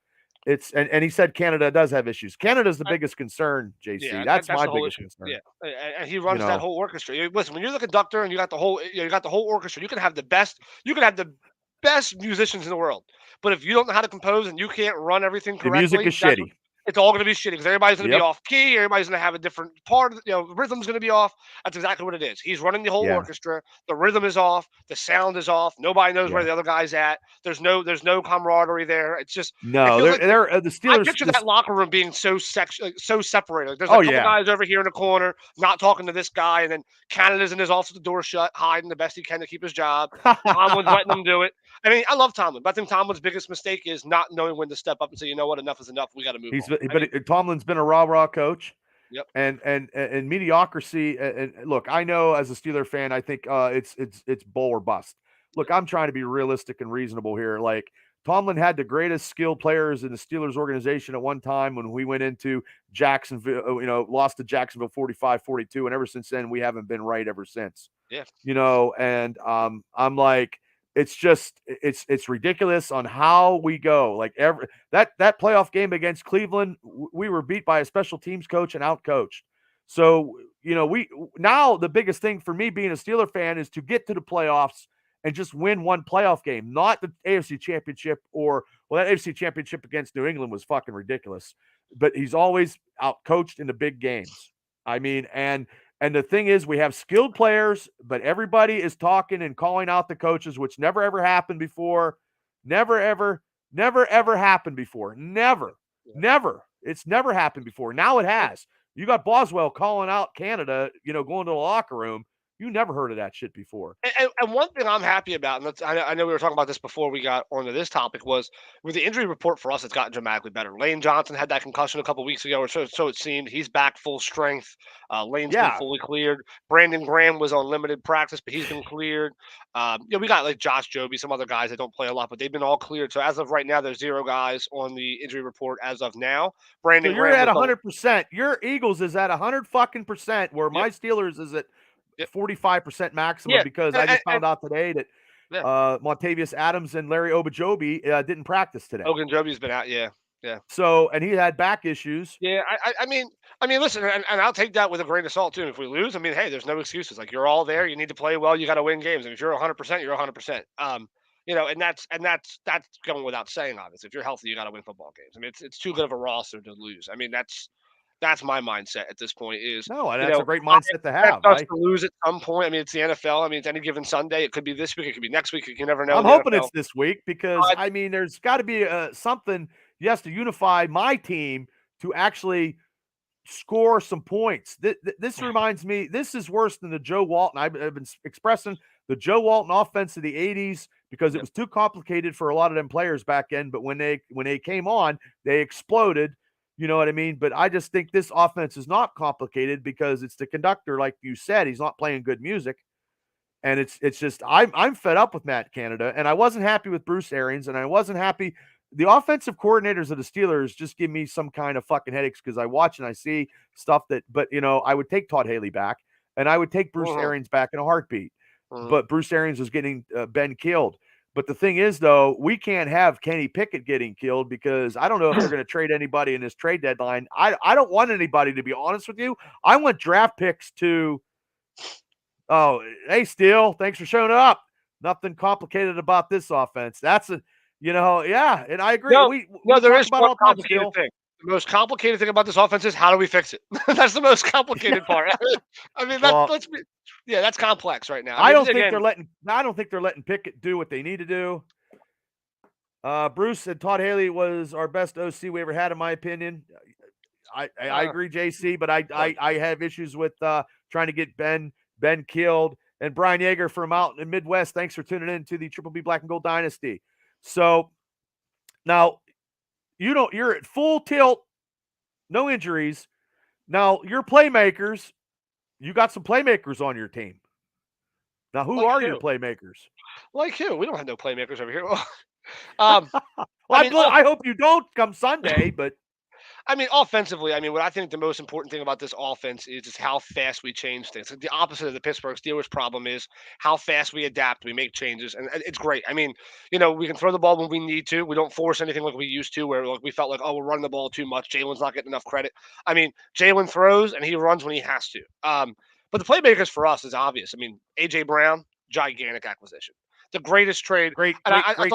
it's and he said Canada does have issues. Canada's the biggest concern, JC. Yeah, that's that's my the whole biggest issue. concern. Yeah, and he runs that whole orchestra. Listen, when you're the conductor and you got the whole orchestra, you can have the best musicians in the world, but if you don't know how to compose and you can't run everything correctly, the music is shitty. It's all going to be shitty because everybody's going to be off key. Everybody's going to have a different part of the rhythm's going to be off. That's exactly what it is. He's running the whole orchestra. The rhythm is off. The sound is off. Nobody knows where the other guy's at. There's no camaraderie there. It's just the Steelers. I picture that locker room being so separated. Like, there's a couple guys over here in the corner not talking to this guy, and then Canada's in his office with the door shut, hiding the best he can to keep his job. Tomlin's letting them do it. I mean, I love Tomlin, but I think Tomlin's biggest mistake is not knowing when to step up and say, you know what, enough is enough. We got to move on. But Tomlin's been a rah coach. Yep. And mediocrity. And look, I know as a Steeler fan, I think it's bull or bust. Look, I'm trying to be realistic and reasonable here. Like, Tomlin had the greatest skilled players in the Steelers organization at one time when we went into Jacksonville, lost to Jacksonville 45-42. And ever since then, we haven't been right ever since. Yeah. And I'm like, it's ridiculous on how we go. Like that playoff game against Cleveland, we were beat by a special teams coach and out-coached. So, now the biggest thing for me being a Steeler fan is to get to the playoffs and just win one playoff game, not the AFC Championship that AFC Championship against New England was fucking ridiculous. But he's always out-coached in the big games. I mean, and the thing is, we have skilled players, but everybody is talking and calling out the coaches, which never, ever happened before. Never, ever happened before. Never. It's never happened before. Now it has. You got Boswell calling out Canada, going to the locker room. You never heard of that shit before. And one thing I'm happy about, and I know we were talking about this before we got onto this topic, was with the injury report for us, it's gotten dramatically better. Lane Johnson had that concussion a couple weeks ago, or so it seemed. He's back full strength. Lane's been fully cleared. Brandon Graham was on limited practice, but he's been cleared. We got like Josh Joby, some other guys that don't play a lot, but they've been all cleared. So as of right now, there's 0 guys on the injury report as of now. Brandon Graham, you're at 100%. Your Eagles is at 100%, where my Steelers is at 45% maximum, because I just found out today that Montavious Adams and Larry Ogunjobi didn't practice today. Ogunjobi's been out, yeah. So, and he had back issues. Yeah, I mean, listen, and I'll take that with a grain of salt too. If we lose, I mean, hey, there's no excuses. Like, you're all there. You need to play well. You got to win games. And if you're 100%, you're 100%. And that's going without saying. Obviously, if you're healthy, you got to win football games. I mean, it's too good of a roster to lose. I mean, that's my mindset at this point. That's a great mindset to have. To lose at some point. I mean, it's the NFL. I mean, it's any given Sunday. It could be this week. It could be next week. You can never know. I'm hoping it's this week because, there's got to be something. Yes, to unify my team to actually score some points. This reminds me, this is worse than the Joe Walton. I've been expressing the Joe Walton offense of the 80s because it was too complicated for a lot of them players back then. But when they came on, they exploded. You know what I mean? But I just think this offense is not complicated because it's the conductor, like you said, he's not playing good music. And it's just I'm fed up with Matt Canada, and I wasn't happy with Bruce Arians, and I wasn't happy. The offensive coordinators of the Steelers just give me some kind of fucking headaches because I watch and I see stuff that, but I would take Todd Haley back, and I would take Bruce Arians back in a heartbeat. But Bruce Arians was getting Ben killed. But the thing is, though, we can't have Kenny Pickett getting killed because I don't know if they're going to trade anybody in this trade deadline. I don't want anybody, to be honest with you. I want draft picks to. Oh, hey, Steele, thanks for showing up. Nothing complicated about this offense. That's yeah, and I agree. No, there is one complicated thing. The most complicated thing about this offense is how do we fix it? That's the most complicated part. I mean, that's complex right now. I don't think they're letting Pickett do what they need to do. Bruce said Todd Haley was our best OC we ever had, in my opinion. I agree, JC, but I have issues with trying to get Ben killed. And Brian Yeager from out in the Midwest, thanks for tuning in to the Triple B Black and Gold Dynasty. So now you're at full tilt, no injuries. Now your playmakers, you got some playmakers on your team. Now who are your playmakers? Like who? We don't have no playmakers over here. I hope you don't come Sunday, but I mean, offensively, what I think the most important thing about this offense is just how fast we change things. The opposite of the Pittsburgh Steelers problem is how fast we adapt, we make changes, and it's great. We can throw the ball when we need to. We don't force anything like we used to, where we felt like, we're running the ball too much. Jalen's not getting enough credit. Jalen throws and he runs when he has to. But the playmakers for us is obvious. A.J. Brown, gigantic acquisition. The greatest trade. Great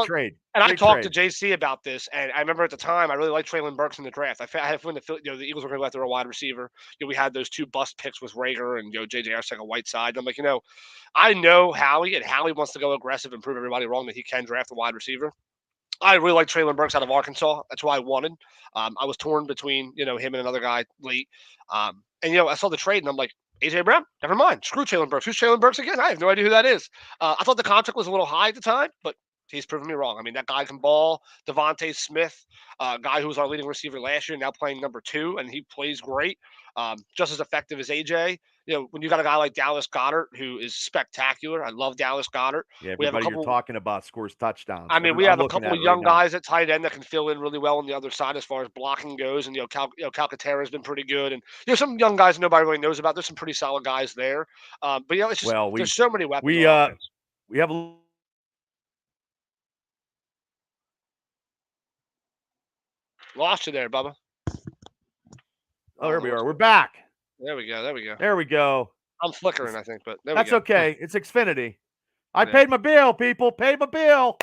trade. And I talked to JC about this, and I remember at the time I really liked Traylon Burks in the draft. I had a feeling the Eagles were going to go after a wide receiver. We had those two bust picks with Rager and J.J. Arcega-Whiteside. I'm like, I know Howie, and Howie wants to go aggressive and prove everybody wrong that he can draft a wide receiver. I really like Traylon Burks out of Arkansas. That's why I wanted. I was torn between him and another guy late. And I saw the trade, and I'm like, A.J. Brown, never mind. Screw Traylon Burks. Who's Traylon Burks again? I have no idea who that is. I thought the contract was a little high at the time, but he's proven me wrong. That guy can ball. Devontae Smith, guy who was our leading receiver last year, now playing number 2, and he plays great. Just as effective as A.J. When you got a guy like Dallas Goedert, who is spectacular. I love Dallas Goedert. Yeah, everybody you're talking about scores touchdowns. We have a couple of young guys at tight end that can fill in really well on the other side as far as blocking goes. And, Calcaterra has been pretty good. And, some young guys nobody really knows about. There's some pretty solid guys there. But, it's just, there's so many weapons. We have a lost you there, Bubba. Oh, there we are. We're back. There we go. There we go. I'm flickering, I think, but that's okay. It's Xfinity. I paid my bill, people. Paid my bill.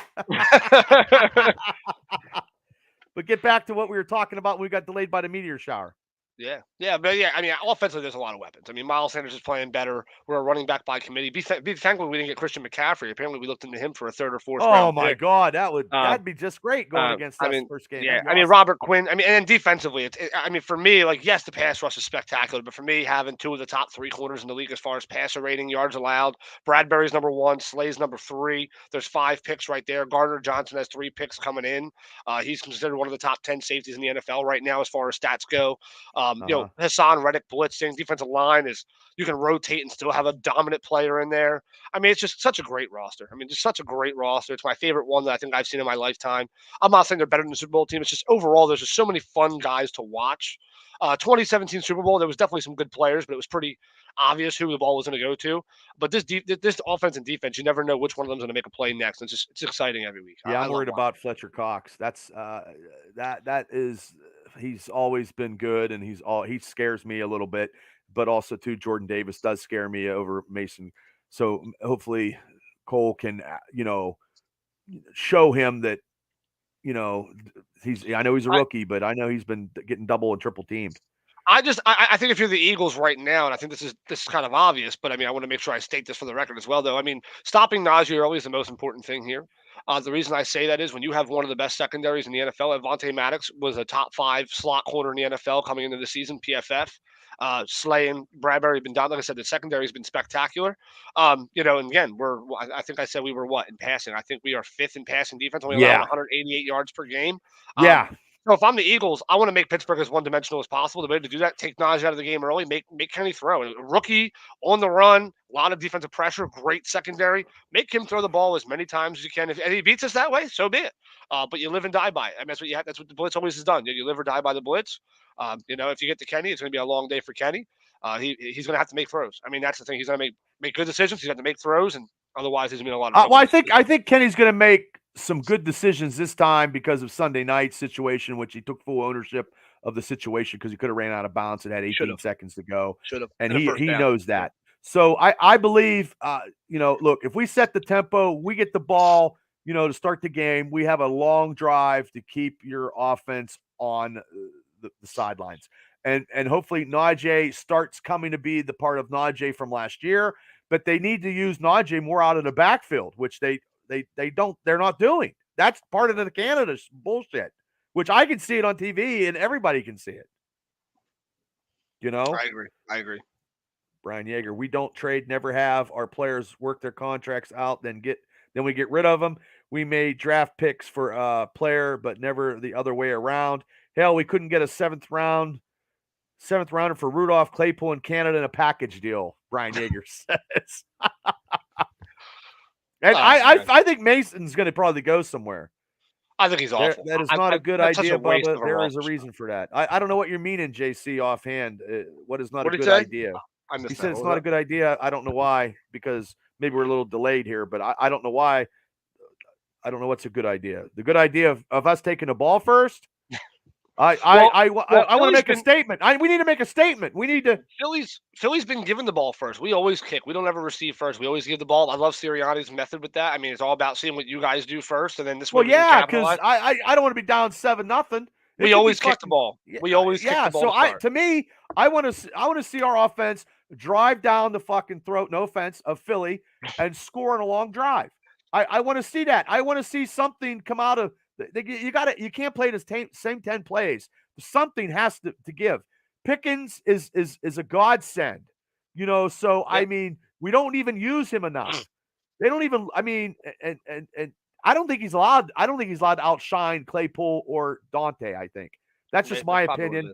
But get back to what we were talking about when we got delayed by the meteor shower. Offensively, there's a lot of weapons. Miles Sanders is playing better. We're a running back by committee. Be thankful we didn't get Christian McCaffrey. Apparently, we looked into him for a 3rd or 4th round. Oh my God, that'd be just great going against us first game. Yeah, awesome. Robert Quinn. And then defensively, for me, yes, the pass rush is spectacular, but for me, having 2 of the top 3 corners in the league as far as passer rating, yards allowed, Bradbury's number 1, Slay's number 3. There's 5 picks right there. Gardner Johnson has 3 picks coming in. He's considered one of the top 10 safeties in the NFL right now as far as stats go. Hassan Reddick blitzing, defensive line is you can rotate and still have a dominant player in there. It's just such a great roster. Just such a great roster. It's my favorite one that I think I've seen in my lifetime. I'm not saying they're better than the Super Bowl team. It's just overall, there's just so many fun guys to watch. 2017 Super Bowl, there was definitely some good players, but it was pretty obvious who the ball was going to go to. But this offense and defense, you never know which one of them's going to make a play next. It's exciting every week. Yeah, I'm worried about Fletcher Cox. That's he's always been good, and he scares me a little bit. But also too, Jordan Davis does scare me over Mason. So hopefully Cole can show him that I know he's a rookie, but I know he's been getting double and triple teamed. I think if you're the Eagles right now, and I think this is kind of obvious, but I mean, I want to make sure I state this for the record as well, though. I mean, stopping Najee early is the most important thing here. The reason I say that is when you have one of the best secondaries in the NFL, Avonte Maddox was a top 5 slot corner in the NFL coming into the season, PFF. Slay and Bradbury have been down. Like I said, the secondary has been spectacular. And again, I think I said we were what in passing. I think we are 5th in passing defense, only allowing Yeah. 188 yards per game. Yeah. So if I'm the Eagles, I want to make Pittsburgh as one-dimensional as possible. The way to do that, take Najee out of the game early, make Kenny throw. A rookie on the run, a lot of defensive pressure, great secondary. Make him throw the ball as many times as you can. If he beats us that way, so be it. But you live and die by it. I mean, that's what you have. That's what the blitz always has done. You live or die by the blitz. If you get to Kenny, it's going to be a long day for Kenny. He's going to have to make throws. I mean, that's the thing. He's going to make good decisions. He's going to make throws, and otherwise, he's going to be in a lot of trouble. Well, I think Kenny's going to make some good decisions this time because of Sunday night's situation, which he took full ownership of the situation because he could have ran out of bounds and had 18 seconds to go. And he knows that. So I believe, look, if we set the tempo, we get the ball, to start the game, we have a long drive to keep your offense on the sidelines. And hopefully Najee starts coming to be the part of Najee from last year, but they need to use Najee more out of the backfield, which they're not doing. That's part of the Canada bullshit, which I can see it on TV and everybody can see it. I agree. Brian Yeager, we don't trade, never have. Our players work their contracts out, then we get rid of them. We may draft picks for a player, but never the other way around. Hell, we couldn't get a seventh rounder for Rudolph Claypool in Canada in a package deal, Brian Yeager says. And I think Mason's going to probably go somewhere. I think he's awful. That is not a good idea, Bubba. There is a reason for that. I don't know what you're meaning, JC, offhand. What is not a good idea? He said it's not a good idea. I don't know why, because maybe we're a little delayed here, but I don't know why. I don't know what's a good idea. The good idea of us taking the ball first. I want to make a statement. We need to make a statement. We need to. Philly's been given the ball first. We always kick. We don't ever receive first. We always give the ball. I love Sirianni's method with that. I mean, it's all about seeing what you guys do first, and then this. Well, yeah, because I don't want to be down 7-0. We always kick the ball. We always kick the ball. So to me, I want to see our offense drive down the fucking throat. No offense of Philly and score on a long drive. I want to see that. I want to see something come out of. You can't play the same 10 plays. Something has to give. Pickens is a godsend, so I mean, we don't even use him enough. They don't even, I mean, and I don't think he's allowed to outshine Claypool or Dante. I think that's just my opinion.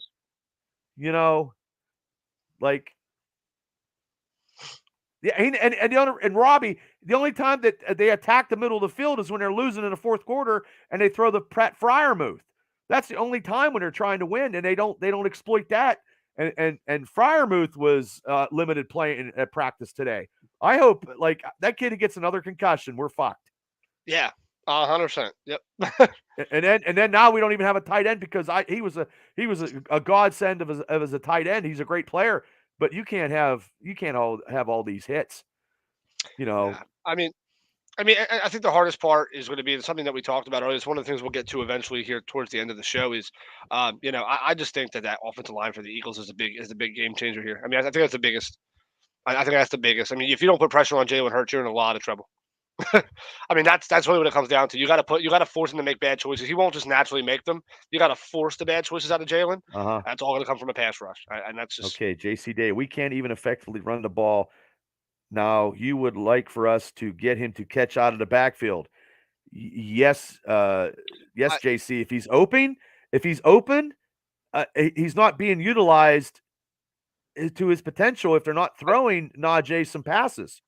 Yeah, and Robbie, the only time that they attack the middle of the field is when they're losing in the fourth quarter and they throw the Pratt Freiermuth. That's the only time when they're trying to win, and they don't exploit that. And Freiermuth was limited playing at practice today. I hope that kid gets another concussion, we're fucked. Yeah, 100%. Yep. and then now we don't even have a tight end because he was a godsend as a tight end. He's a great player. But you can't have all these hits, Yeah. I mean, I think the hardest part is going to be something that we talked about earlier. It's one of the things we'll get to eventually here towards the end of the show. Is, I just think that offensive line for the Eagles is a big game changer here. I mean, I think that's the biggest. I think that's the biggest. I mean, if you don't put pressure on Jalen Hurts, you're in a lot of trouble. I mean, that's really what it comes down to. You got to force him to make bad choices. He won't just naturally make them. You got to force the bad choices out of Jalen. That's all going to come from a pass rush, and that's just okay. JC Day, we can't even effectively run the ball. Now, you would like for us to get him to catch out of the backfield? Yes, JC. If he's open, he's not being utilized to his potential. If they're not throwing Najee some passes.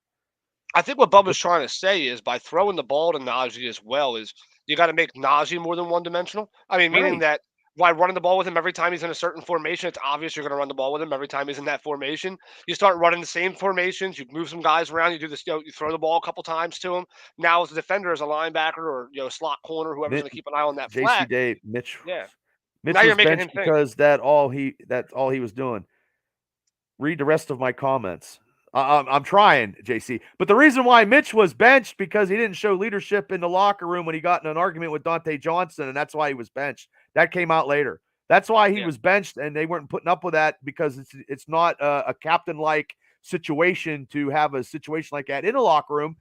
I think what Bubba's trying to say is by throwing the ball to Najee as well is you got to make Najee more than one-dimensional. I mean, meaning that by running the ball with him every time he's in a certain formation, it's obvious you're going to run the ball with him every time he's in that formation. You start running the same formations. You move some guys around. You do this. You throw the ball a couple times to him. Now, as a defender, as a linebacker or slot corner, whoever's going to keep an eye on that flat. JC Day, Mitch. Yeah. Mitch now was you're making benched him because that's all he was doing. Read the rest of my comments. I'm trying, JC. But the reason why Mitch was benched because he didn't show leadership in the locker room when he got in an argument with Dante Johnson, and that's why he was benched. That came out later. That's why he Yeah. was benched, and they weren't putting up with that because it's not a captain-like situation to have a situation like that in a locker room,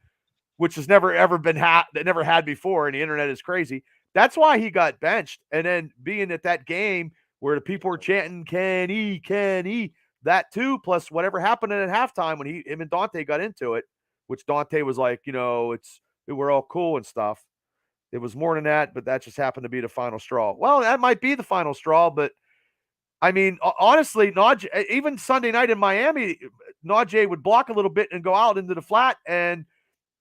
which has never ever been never had before, and the internet is crazy. That's why he got benched. And then being at that game where the people were chanting Kenny, that too, plus whatever happened at halftime when him and Dante got into it, which Dante was like, we're all cool and stuff. It was more than that, but that just happened to be the final straw. Well, that might be the final straw, but I mean, honestly, Najee, even Sunday night in Miami, Najee would block a little bit and go out into the flat, and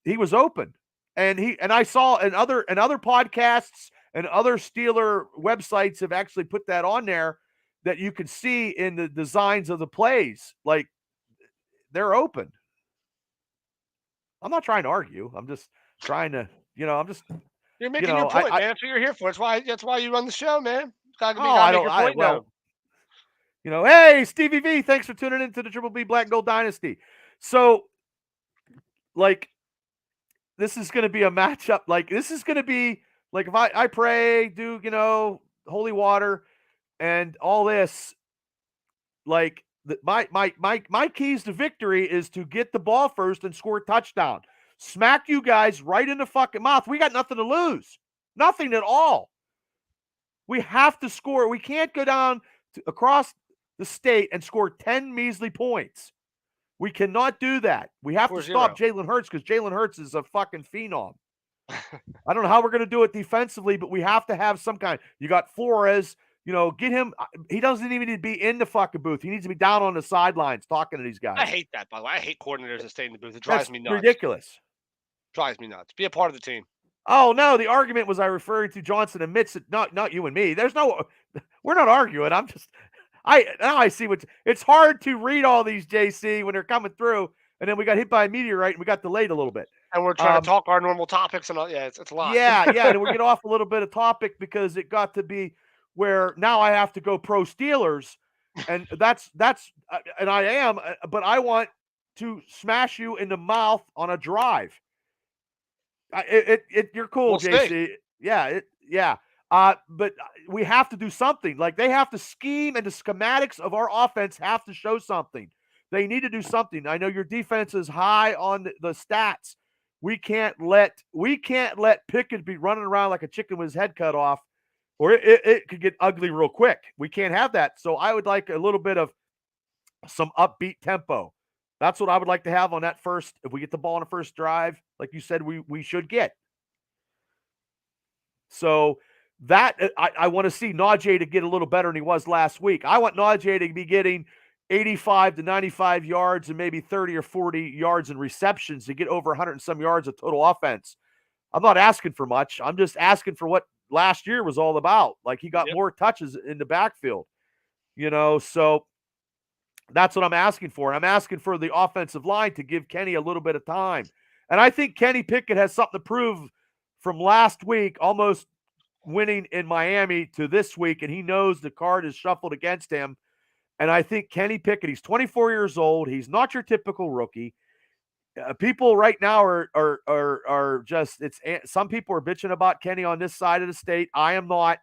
he was open. And I saw in other podcasts and other Steeler websites have actually put that on there that you can see in the designs of the plays, like they're open. I'm not trying to argue. I'm just trying to, You're making your point, man. That's what you're here for. That's why you run the show, man. Gotta make your point now. Hey, Stevie V, thanks for tuning in to the Triple B Black Gold Dynasty. So, like, this is going to be a matchup. Like, this is going to be like if I pray, do holy water, and all this. Like, my keys to victory is to get the ball first and score a touchdown. Smack you guys right in the fucking mouth. We got nothing to lose, nothing at all. We have to score. We can't go down across the state and score 10 measly points. We cannot do that. We have to stop Jalen Hurts because Jalen Hurts is a fucking phenom. I don't know how we're going to do it defensively, but we have to have some kind. You got Flores, get him. He doesn't even need to be in the fucking booth. He needs to be down on the sidelines talking to these guys. I hate that, by the way. I hate coordinators that stay in the booth. It drives me nuts. Ridiculous. Drives me nuts. Be a part of the team. Oh, no, the argument was I referring to Johnson admits it, not you and me. We're not arguing. Now I see it's hard to read all these, JC, when they're coming through, and then we got hit by a meteorite and we got delayed a little bit. And we're trying to talk our normal topics and all. Yeah, it's a lot. Yeah, and we get off a little bit of topic because it got to be where now I have to go pro Steelers, and that's and I am, but I want to smash you in the mouth on a drive. You're cool, We'll JC. see. Yeah. But we have to do something. Like, they have to scheme, and the schematics of our offense have to show something. They need to do something. I know your defense is high on the stats. We can't let Pickett be running around like a chicken with his head cut off, or it could get ugly real quick. We can't have that. So I would like a little bit of some upbeat tempo. That's what I would like to have on that first. If we get the ball on the first drive, like you said, we should get. So that I want to see Najee to get a little better than he was last week. I want Najee to be getting 85 to 95 yards and maybe 30 or 40 yards in receptions to get over 100 and some yards of total offense. I'm not asking for much. I'm just asking for what last year was all about. Like, he got more touches in the backfield, so that's what I'm asking for. And I'm asking for the offensive line to give Kenny a little bit of time. And I think Kenny Pickett has something to prove from last week, almost winning in Miami, to this week, and he knows the card is shuffled against him. And I think Kenny Pickett, he's 24 years old. He's not your typical rookie. People right now are just, some people are bitching about Kenny on this side of the state. I am not.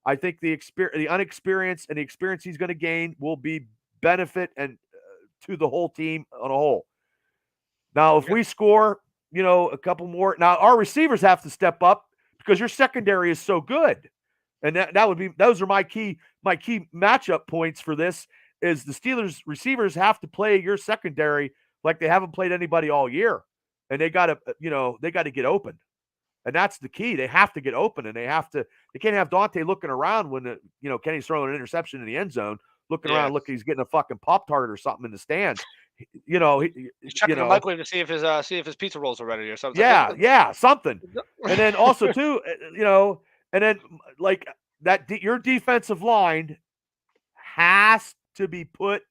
I think the unexperienced and the experience he's going to gain will be benefit and to the whole team on a whole. Now, if we score, a couple more, now our receivers have to step up because your secondary is so good. And those are my key matchup points for this is the Steelers receivers have to play your secondary like they haven't played anybody all year. And they got to get open. And that's the key. They have to get open, and they can't have Dante looking around when Kenny's throwing an interception in the end zone, looking around, he's getting a fucking Pop-Tart or something in the stands. He's checking the microwave to see if his pizza rolls are ready or something. Yeah, something. And then also too, and then like that, your defensive line has to be put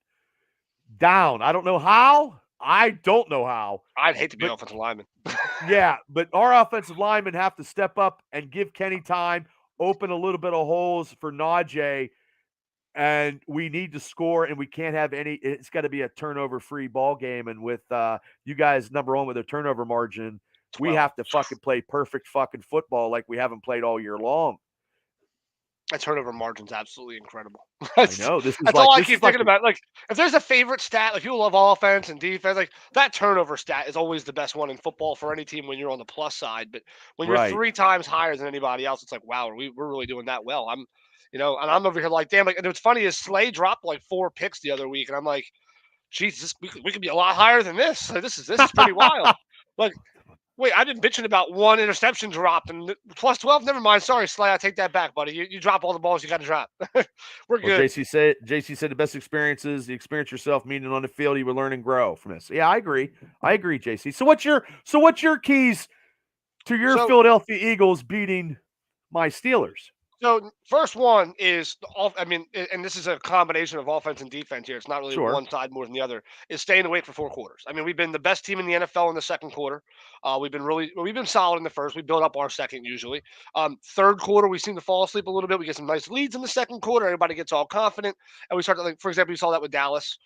down. I don't know how. I'd hate to be an offensive lineman. Yeah, but our offensive linemen have to step up and give Kenny time, open a little bit of holes for Najee, and we need to score, and we can't have it's got to be a turnover-free ball game. And with you guys number one with a turnover margin, 12. We have to fucking play perfect fucking football like we haven't played all year long. That turnover margin's absolutely incredible. I know. That's all I keep thinking about. Like, if there's a favorite stat, like people love offense and defense, like that turnover stat is always the best one in football for any team when you're on the plus side. But when you're right. 3 times higher than anybody else, it's like, wow, we're really doing that well. And I'm over here like, damn. Like, and what's funny is Slay dropped like 4 picks the other week, and I'm like, Jesus, we could be a lot higher than this. Like, this is pretty wild. Like, wait, I've been bitching about one interception drop and plus 12. Never mind. Sorry, Slay. I take that back, buddy. You drop all the balls you got to drop. We're good. JC said the best experience is the experience yourself, meaning on the field, you will learn and grow from this. Yeah, I agree, JC. So what's your keys to your Philadelphia Eagles beating my Steelers? So first one is and this is a combination of offense and defense here. It's not really one side more than the other. Is staying awake for 4 quarters. I mean, we've been the best team in the NFL in the second quarter. We've been solid in the first. We build up our second usually. Third quarter, we seem to fall asleep a little bit. We get some nice leads in the second quarter. Everybody gets all confident, and we start to, like, for example, you saw that with Dallas.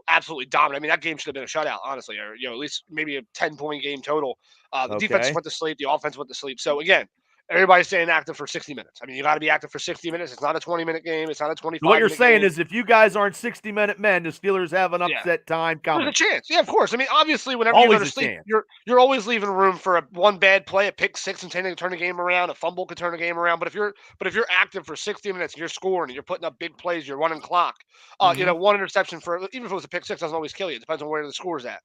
Absolutely dominant. I mean, that game should have been a shutout, honestly, or at least maybe a 10-point game total. The defense went to sleep. The offense went to sleep. So again, everybody's staying active for 60 minutes. I mean, you got to be active for 60 minutes. It's not a 20-minute game. It's not a 25-minute game. What you're saying is if you guys aren't 60-minute men, the Steelers have an upset time coming. There's a chance. Yeah, of course. I mean, obviously, whenever you go to sleep, you're always leaving room for one bad play, a pick six and 10 to turn the game around, a fumble could turn the game around. But if you're active for 60 minutes and you're scoring and you're putting up big plays, you're running clock. One interception even if it was a pick six, doesn't always kill you. It depends on where the score's at.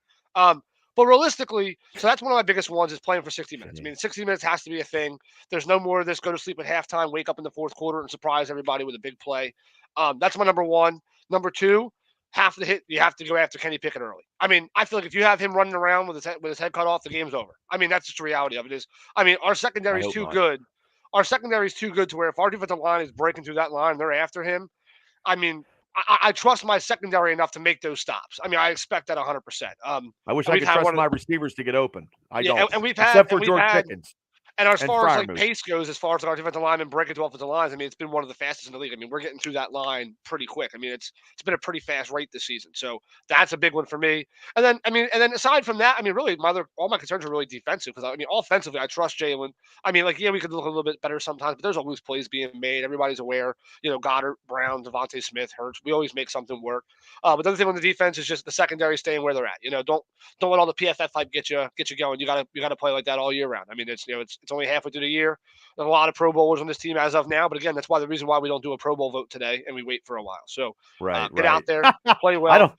But realistically, so that's one of my biggest ones is playing for 60 minutes. I mean, 60 minutes has to be a thing. There's no more of this go to sleep at halftime, wake up in the fourth quarter, and surprise everybody with a big play. That's my number one. Number two, you have to go after Kenny Pickett early. I mean, I feel like if you have him running around with his head cut off, the game's over. I mean, that's just the reality of it. Our secondary is too good. Our secondary is too good to where if our defensive line is breaking through that line, they're after him. I mean, I trust my secondary enough to make those stops. I mean, I expect that 100%. I wish I could trust my receivers to get open. I don't. And we've except for George Pickens. And as far as like pace goes, as far as our defensive linemen breaking to offensive lines, I mean, it's been one of the fastest in the league. I mean, we're getting through that line pretty quick. I mean, it's been a pretty fast rate this season. So that's a big one for me. And then aside from that, I mean, really, all my concerns are really defensive because I mean, offensively, I trust Jalen. I mean, like, yeah, we could look a little bit better sometimes, but there's always plays being made. Everybody's aware. Goddard, Brown, Devontae Smith, Hurts. We always make something work. But the other thing on the defense is just the secondary staying where they're at. Don't let all the PFF hype get you going. You gotta play like that all year round. I mean, it's only halfway through the year. There's a lot of Pro Bowlers on this team as of now, but again, that's the reason why we don't do a Pro Bowl vote today and we wait for a while. So get out there, play well.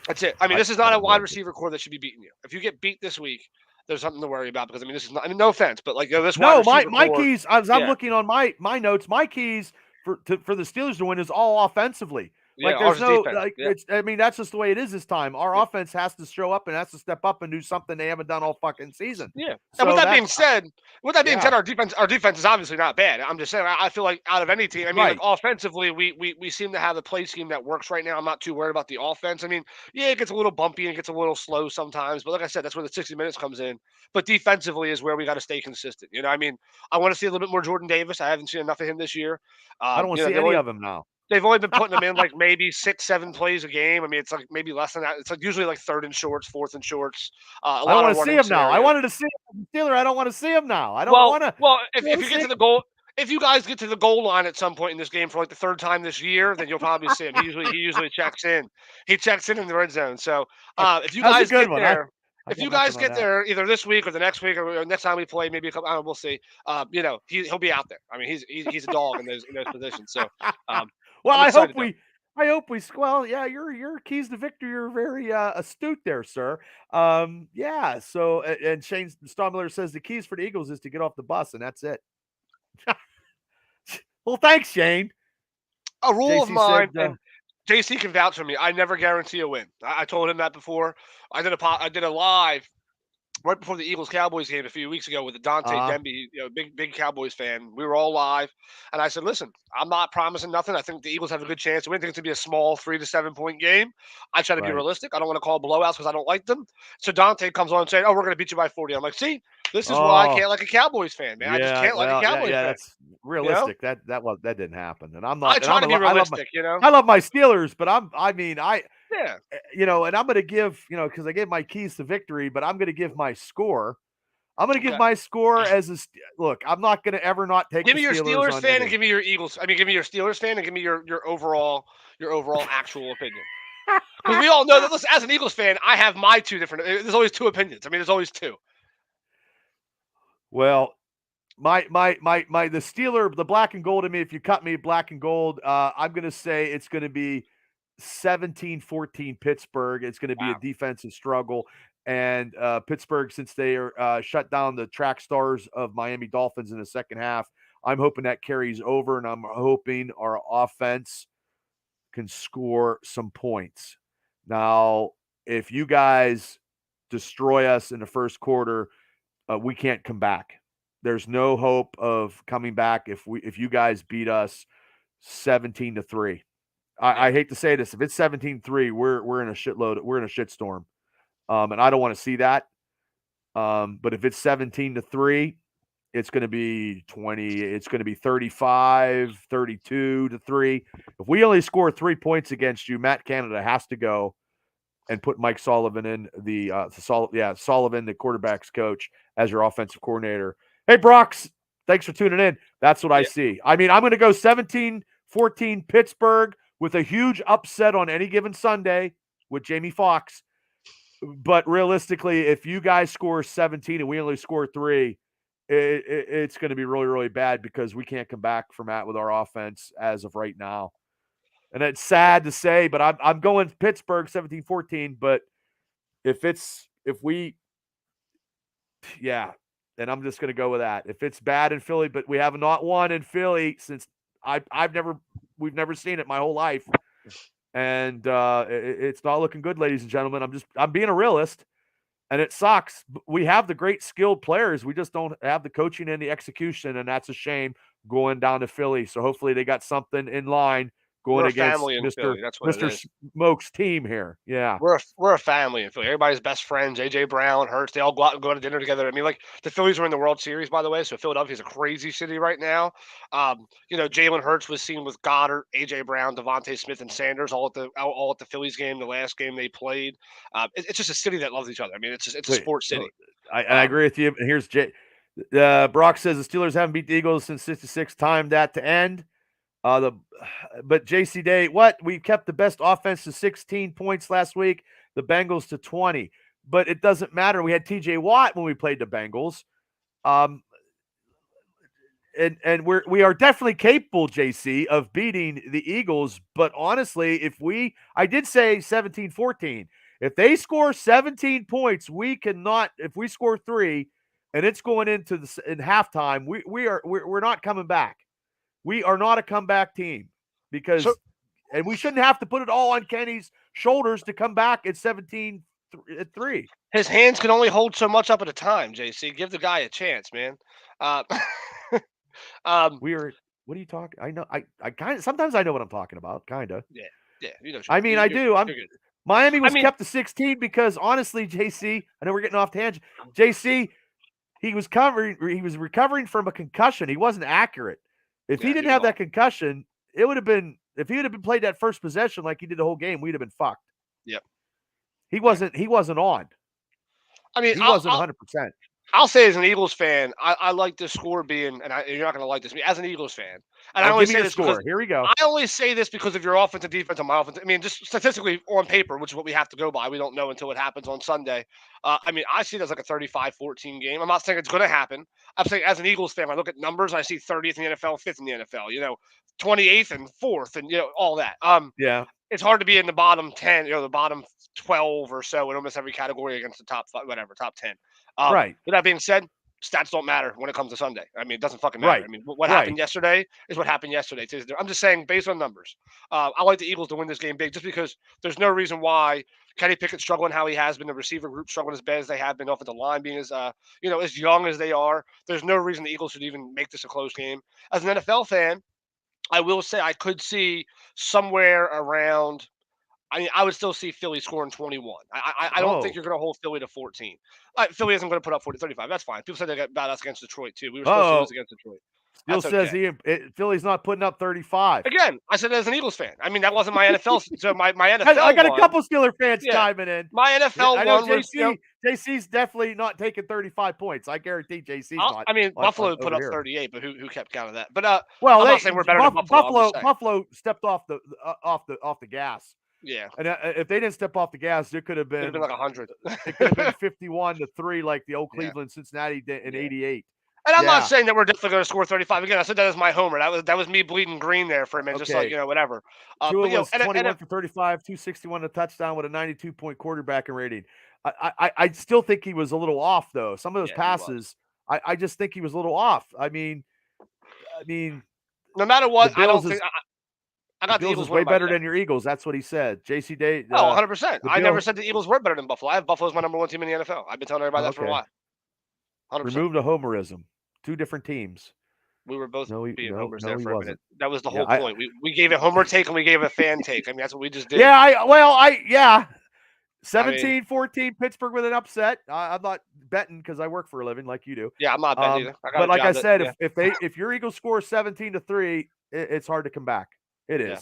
That's it. I mean, this is not a wide receiver core that should be beating you. If you get beat this week, there's something to worry about because this is not. I mean, no offense, but like this. No, my keys. As I'm looking on my notes, my keys for the Steelers to win is all offensively. Like there's no that's just the way it is this time. Our offense has to show up and has to step up and do something they haven't done all fucking season. Yeah. So and with that being said, our defense is obviously not bad. I'm just saying I feel like out of any team, I mean, like offensively, we seem to have a play scheme that works right now. I'm not too worried about the offense. I mean, yeah, it gets a little bumpy and it gets a little slow sometimes, but like I said, that's where the 60 minutes comes in. But defensively is where we got to stay consistent. I mean, I want to see a little bit more Jordan Davis. I haven't seen enough of him this year. I don't want to see any of him now. They've only been putting them in like maybe 6-7 plays a game. I mean, it's like maybe less than that. It's like usually like third and shorts, fourth and shorts. I don't want to see him now. I wanted to see him Steeler. I don't want to see him now. I don't want to. Well, if you get to the goal, if you guys get to the goal line at some point in this game for like the third time this year, then you'll probably see him. He usually checks in. He checks in the red zone. So if you guys get there. If you guys get there either this week or the next week or next time we play, maybe a couple, we'll see. He'll be out there. I mean, he's a dog in those positions. So, well, I hope we. Well, yeah, your keys to victory are very astute there, sir. Yeah. So, and Shane Staubmiller says the keys for the Eagles is to get off the bus, and that's it. Well, thanks, Shane. A rule of mine. JC can vouch for me. I never guarantee a win. I told him that before. I did a live right before the Eagles-Cowboys game a few weeks ago with the Dante Demby, big Cowboys fan. We were all live, and I said, "Listen, I'm not promising nothing. I think the Eagles have a good chance to win. I think it's going to be a small 3 to 7 point game. I try to be realistic. I don't want to call blowouts because I don't like them." So Dante comes on saying, "Oh, we're going to beat you by 40." I'm like, "See, this is why I can't like a Cowboys fan, man. I just can't like a Cowboys fan." Yeah, that's realistic. That didn't happen, and I'm not. I try to be realistic, I love my Steelers, but and I'm going to give, because I gave my keys to victory, but I'm going to give my score. I'm going to give Okay. my score as a look. I'm not going to ever not take Give the me your Steelers Steelers on fan and any. give me your Eagles. I mean, give me your Steelers fan and give me your overall actual opinion. Because we all know that. Listen, as an Eagles fan, I have my two different. There's always two opinions. I mean, there's always two. Well, the Steeler, the black and gold. I mean, if you cut me black and gold, I'm going to say it's going to be 17-14 Pittsburgh. It's going to be a Wow. defensive struggle. And Pittsburgh, since they are shut down the track stars of Miami Dolphins in the second half, I'm hoping that carries over, and I'm hoping our offense can score some points. Now, if you guys destroy us in the first quarter, we can't come back. There's no hope of coming back if you guys beat us 17-3. I hate to say this. If it's 17-3, we're in a shitload. We're in a shitstorm. And I don't want to see that. But if it's 17-3, it's going to be 20. It's going to be 35, 32-3. If we only score 3 points against you, Matt Canada has to go and put Mike Sullivan in Sullivan, the quarterback's coach, as your offensive coordinator. Hey, Brox, thanks for tuning in. That's what I see. I mean, I'm going to go 17-14 Pittsburgh with a huge upset on any given Sunday with Jamie Foxx. But realistically, if you guys score 17 and we only score 3, it's going to be really, really bad because we can't come back from that with our offense as of right now. And it's sad to say, but I'm going Pittsburgh 17-14. But and I'm just going to go with that. If it's bad in Philly, but we have not won in Philly since we've never seen it my whole life. And it's not looking good, ladies and gentlemen. I'm being a realist, and it sucks. We have the great skilled players. We just don't have the coaching and the execution, and that's a shame going down to Philly. So hopefully they got something in line going We're a against family in Philly. That's what it Mr. is. Smoke's team here. Yeah. We're a family in Philly. Everybody's best friends. AJ Brown, Hurts, they all go out and go to dinner together. I mean, like the Phillies are in the World Series, by the way. So Philadelphia's a crazy city right now. Jalen Hurts was seen with Goddard, AJ Brown, Devontae Smith, and Sanders all at the Phillies game, the last game they played. It's just a city that loves each other. I mean, it's a sports city. I agree with you. And here's Jay. Brock says the Steelers haven't beat the Eagles since '66. Timed that to end. But JC Day, we kept the best offense to 16 points last week, the Bengals to 20. But it doesn't matter. We had TJ Watt when we played the Bengals. And we are definitely capable, JC, of beating the Eagles. But honestly, I did say 17-14. If they score 17 points, we cannot. If we score 3, and it's going into in halftime, we're not coming back. We are not a comeback team and we shouldn't have to put it all on Kenny's shoulders to come back at 17-3. His hands can only hold so much up at a time, JC. Give the guy a chance, man. What are you talking? I know. I kind of sometimes I know what I'm talking about. Kind of. Yeah. I mean, I do. Miami was kept to 16 because honestly, JC, I know we're getting off tangent. JC, he was recovering from a concussion. He wasn't accurate. If he didn't have that concussion, it would have been if he would have been played that first possession like he did the whole game, we'd have been fucked. Yep. He wasn't on. I mean, he wasn't 100%. I'll say as an Eagles fan, I like the score being, and you're not going to like this, as an Eagles fan. And I only say this because here we go. I only say this because of your offense and defense and my offense. I mean, just statistically on paper, which is what we have to go by. We don't know until it happens on Sunday. I mean, I see it as like a 35-14 game. I'm not saying it's going to happen. I'm saying as an Eagles fan, I look at numbers, I see 30th in the NFL, 5th in the NFL, 28th and 4th and, all that. Yeah. It's hard to be in the bottom 10, the bottom 12 or so in almost every category against the top 10. Right. With that being said, stats don't matter when it comes to Sunday. I mean, it doesn't fucking matter. Right. I mean, what happened yesterday is what happened yesterday. I'm just saying, based on numbers, I like the Eagles to win this game big just because there's no reason why Kenny Pickett struggling how he has been, the receiver group struggling as bad as they have been, offensive line being as young as they are. There's no reason the Eagles should even make this a close game. As an NFL fan, I will say I could see somewhere around. I mean, I would still see Philly scoring 21. I don't think you're going to hold Philly to 14. Philly isn't going to put up 35. That's fine. People said they got bad us against Detroit, too. We were supposed to lose against Detroit. Still That's says okay. Philly's not putting up 35. Again, I said that as an Eagles fan. I mean, that wasn't my NFL. So my NFL I got a one, couple Steeler fans yeah, chiming in. my NFL I know one was, JC's definitely not taking 35 points. I guarantee JC's not. I mean, Buffalo put over up here. 38, but who kept count of that? But Well, I'm not saying we're better than Buffalo. Buffalo stepped off the gas. Yeah, And if they didn't step off the gas, it could have been like 100. It could have been 51-3, like the old Yeah. Cleveland Cincinnati did in '88. And I'm not saying that we're definitely going to score 35. Again, I said that as my homer. That was me bleeding green there for a minute, just like, whatever. Tua was 21 for 35, 261 a touchdown with a 92-point quarterbacking rating. I still think he was a little off, though. Some of those passes, I just think he was a little off. I mean, no matter what, I don't think I got the Bills is way better than your Eagles. That's what he said. JC Day. 100%. I never said the Eagles were better than Buffalo. I have Buffalo as my number one team in the NFL. I've been telling everybody that for a while. 100%. Remove the homerism. Two different teams. We were both being homers there for a minute. That was the whole point. We gave a homer take and we gave a fan take. I mean, that's what we just did. 17-14 Pittsburgh with an upset. I'm not betting because I work for a living like you do. Yeah, I'm not betting either. But like I said, if your Eagles score 17-3, it's hard to come back. It is. Yeah.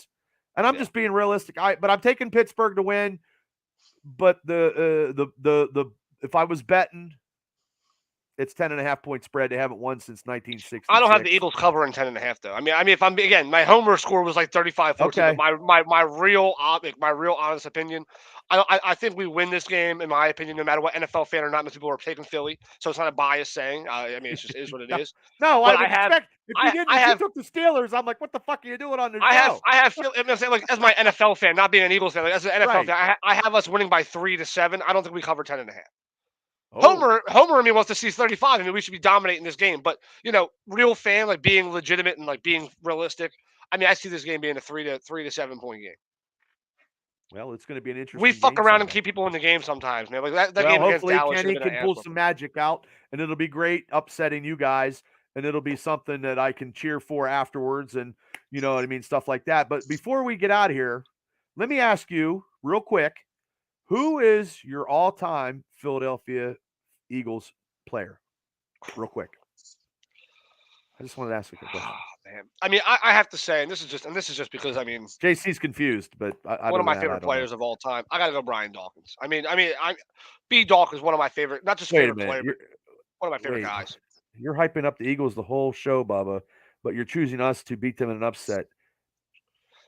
And I'm just being realistic. But I'm taking Pittsburgh to win. But if I was betting, it's 10.5 point spread. They haven't won since 1960. I don't have the Eagles covering 10.5 though. I mean, if I'm my homer score was like 35-14. Okay. My real honest opinion, I think we win this game in my opinion, no matter what NFL fan or not. Most people are taking Philly, so it's not a bias saying. I mean, it just is what it is. No, I would expect if you took the Steelers, I'm like, what the fuck are you doing on the show? I have as my NFL fan, not being an Eagles fan, like as an NFL fan, I have us winning by 3-7. I don't think we cover 10.5. Oh. Homer in me wants to see 35. I mean, we should be dominating this game. But, real fan, like being legitimate and like being realistic. I mean, I see this game being a 3 to 7 point game. Well, it's going to be an interesting We fuck around and keep people in the game sometimes, man. Like that game against Dallas. Hopefully Kenny can pull some magic out, and it'll be great upsetting you guys, and it'll be something that I can cheer for afterwards, and you know what I mean, stuff like that. But before we get out of here, let me ask you real quick, who is your all-time Philadelphia Eagles player? Real quick. I just wanted to ask you a quick question. Oh, man. I mean, I have to say, and this is just because JC's confused, but one of my favorite players of all time. I gotta go Brian Dawkins. I mean, B. Dawkins is one of my favorite, not just favorite player, but one of my favorite guys. You're hyping up the Eagles the whole show, Bubba, but you're choosing us to beat them in an upset.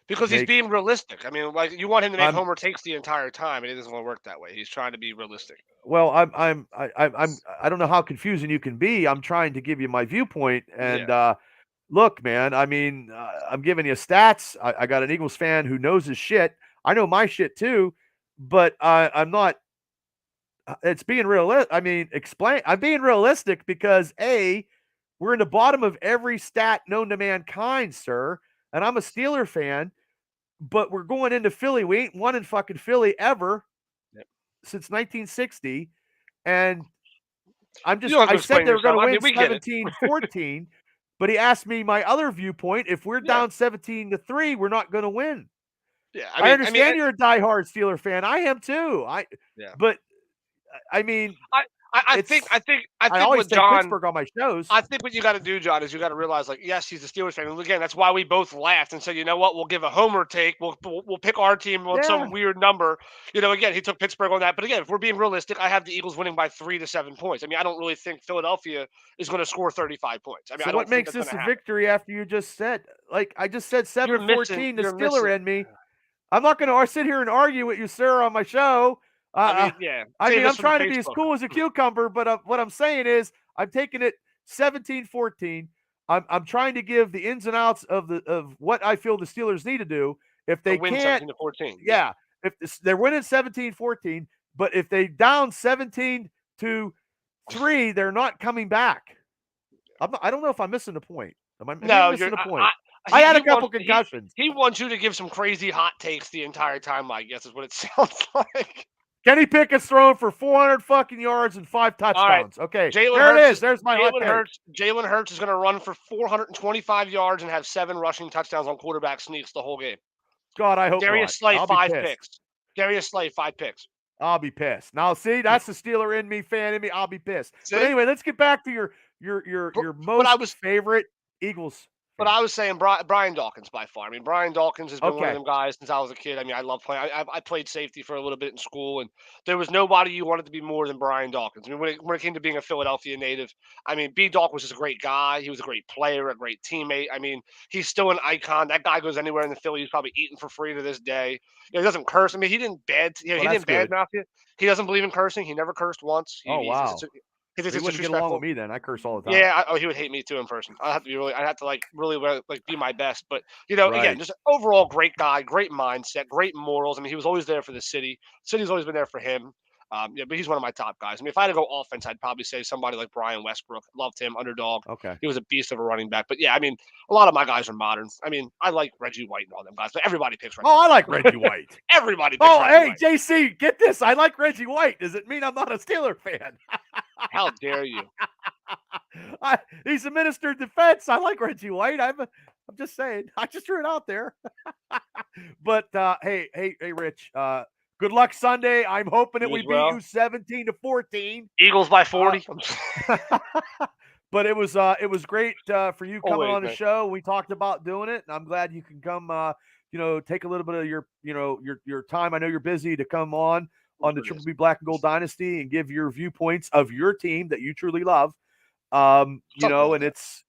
Because he's being realistic. I mean, like you want him to make homer takes the entire time, and it doesn't want to work that way. He's trying to be realistic. Well, I don't know how confusing you can be. I'm trying to give you my viewpoint, and look, man. I mean, I'm giving you stats. I got an Eagles fan who knows his shit. I know my shit too, but I'm not. It's being realistic. I mean, I'm being realistic because we're in the bottom of every stat known to mankind, sir. And I'm a Steeler fan, but we're going into Philly. We ain't won in fucking Philly ever since 1960. And I said they were going to win 17-14, but he asked me my other viewpoint. If we're down 17-3, we're not going to win. Yeah, I understand you're a diehard Steeler fan. I am too. But I mean, I think always take Pittsburgh on my shows. I think what you got to do, John, is you got to realize, like, yes, he's a Steelers fan. And again, that's why we both laughed and said, you know what, we'll give a homer take. We'll pick our team on some weird number. Again, he took Pittsburgh on that. But again, if we're being realistic, I have the Eagles winning by 3 to 7 points. I mean, I don't really think Philadelphia is going to score 35 points. I mean, so what makes this a victory after you just said, like I just said, 7-14, the Steeler in me. I'm not going to sit here and argue with you, sir, on my show. I'm trying to be as cool as a cucumber, but what I'm saying is I'm taking it 17-14. I'm trying to give the ins and outs of what I feel the Steelers need to do. If they win can't, 17-14. If they're winning 17-14, but if they down 17-3, they're not coming back. I don't know if I'm missing the point. Am I missing the point? I had a couple concussions. He wants you to give some crazy hot takes the entire time, I guess is what it sounds like. Kenny Pickett's thrown for 400 fucking yards and 5 touchdowns. Right. Okay, there it is. There's my hot take. Jalen Hurts is going to run for 425 yards and have 7 rushing touchdowns on quarterback sneaks the whole game. God, I hope Darius Slay, 5 picks. Darius Slay, 5 picks. I'll be pissed. Now, see, that's the Steeler in me, fan in me. I'll be pissed. But anyway, let's get back to your most favorite Eagles. But I was saying Brian Dawkins by far. I mean, Brian Dawkins has been one of Okay. them guys since I was a kid. I mean, I love playing. I played safety for a little bit in school, and there was nobody you wanted to be more than Brian Dawkins. I mean, when it came to being a Philadelphia native, I mean, B. Dawk was just a great guy. He was a great player, a great teammate. I mean, he's still an icon. That guy goes anywhere in the Philly, he's probably eating for free to this day. He doesn't curse. I mean, he didn't Well, he that's didn't good. badmouth you. He doesn't believe in cursing. He never cursed once. Oh, wow. He wouldn't get along with me then. I curse all the time. Yeah, he would hate me too in person. I'd have to really be my best. But again, Right. just overall great guy, great mindset, great morals. I mean, he was always there for the city. City's always been there for him. But he's one of my top guys. I mean, if I had to go offense, I'd probably say somebody like Brian Westbrook. Loved him, underdog. Okay. He was a beast of a running back. But yeah, I mean, a lot of my guys are modern. I mean, I like Reggie White and all them guys, but everybody picks Reggie. Oh, I like Reggie White. Everybody picks Reggie hey, White. JC, get this. I like Reggie White. Does it mean I'm not a Steeler fan? How dare you? He's a minister of defense. I like Reggie White. I'm just saying. I just threw it out there. But hey, Rich. Good luck Sunday. I'm hoping that we beat you 17-14. Eagles by 40. But it was great for you coming on the show. We talked about doing it, and I'm glad you can come. Take a little bit of your time. I know you're busy to come on the Triple B Black and Gold Dynasty and give your viewpoints of your team that you truly love. And it's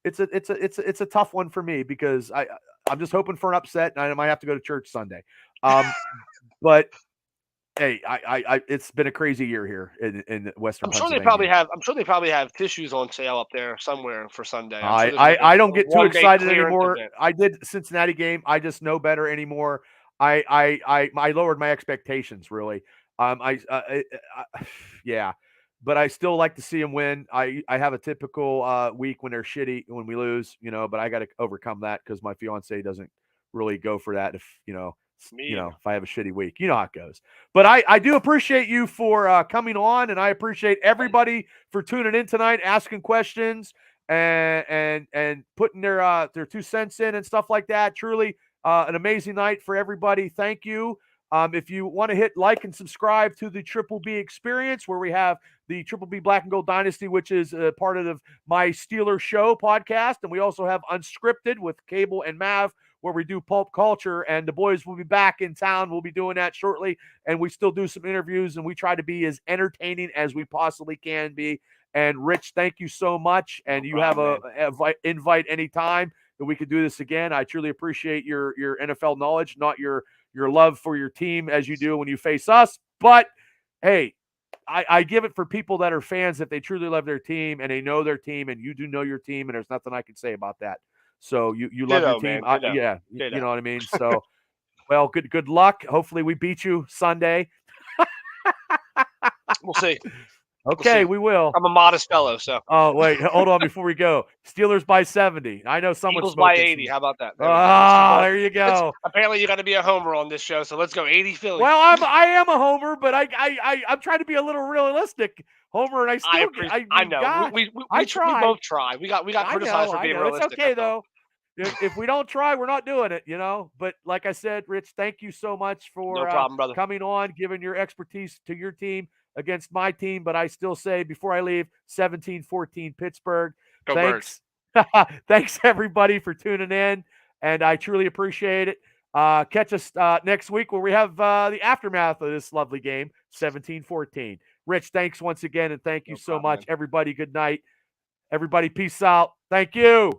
it's a tough one for me because I'm just hoping for an upset and I might have to go to church Sunday. But hey, it's been a crazy year here in Western Pennsylvania. I'm sure they probably have tissues on sale up there somewhere for Sunday. I don't get too excited anymore. I did Cincinnati game. I just know better anymore. I lowered my expectations really. Yeah. But I still like to see them win. I have a typical week when they're shitty, when we lose, but I got to overcome that because my fiance doesn't really go for that. If if I have a shitty week, you know how it goes. But I do appreciate you for coming on, and I appreciate everybody for tuning in tonight, asking questions and putting their 2 cents in and stuff like that. Truly an amazing night for everybody. Thank you. If you want to hit like and subscribe to the Triple B Experience, where we have the Triple B Black and Gold Dynasty, which is part of my Steelers Show podcast. And we also have Unscripted with Cable and Mav, where we do pulp culture. And the boys will be back in town. We'll be doing that shortly. And we still do some interviews, and we try to be as entertaining as we possibly can be. And Rich, thank you so much. And you have a invite anytime that we could do this again. I truly appreciate your NFL knowledge, not your love for your team as you do when you face us. But hey, I give it for people that are fans if they truly love their team and they know their team, and you do know your team, and there's nothing I can say about that. So you love your team. You know what I mean? So, well, good luck. Hopefully we beat you Sunday. We'll see. Okay, we will. I'm a modest fellow, so. Oh, wait. Hold on before we go. Steelers by 70. I know someone's Eagles by 80. How about that? There you go. Apparently, you got to be a homer on this show, so let's go 80 Philly. Well, I am a homer, but I'm trying to be a little realistic. Homer, and I know. We both try. We got criticized for being realistic. It's okay, though. If we don't try, we're not doing it, But like I said, Rich, thank you so much for coming on, giving your expertise to your team against my team. But I still say, before I leave, 17-14 Pittsburgh. Go Thanks. Thanks, everybody, for tuning in, and I truly appreciate it. Catch us next week where we have the aftermath of this lovely game, 17-14. Rich, thanks once again, and thank you so much. Man. Everybody, good night. Everybody, peace out. Thank you.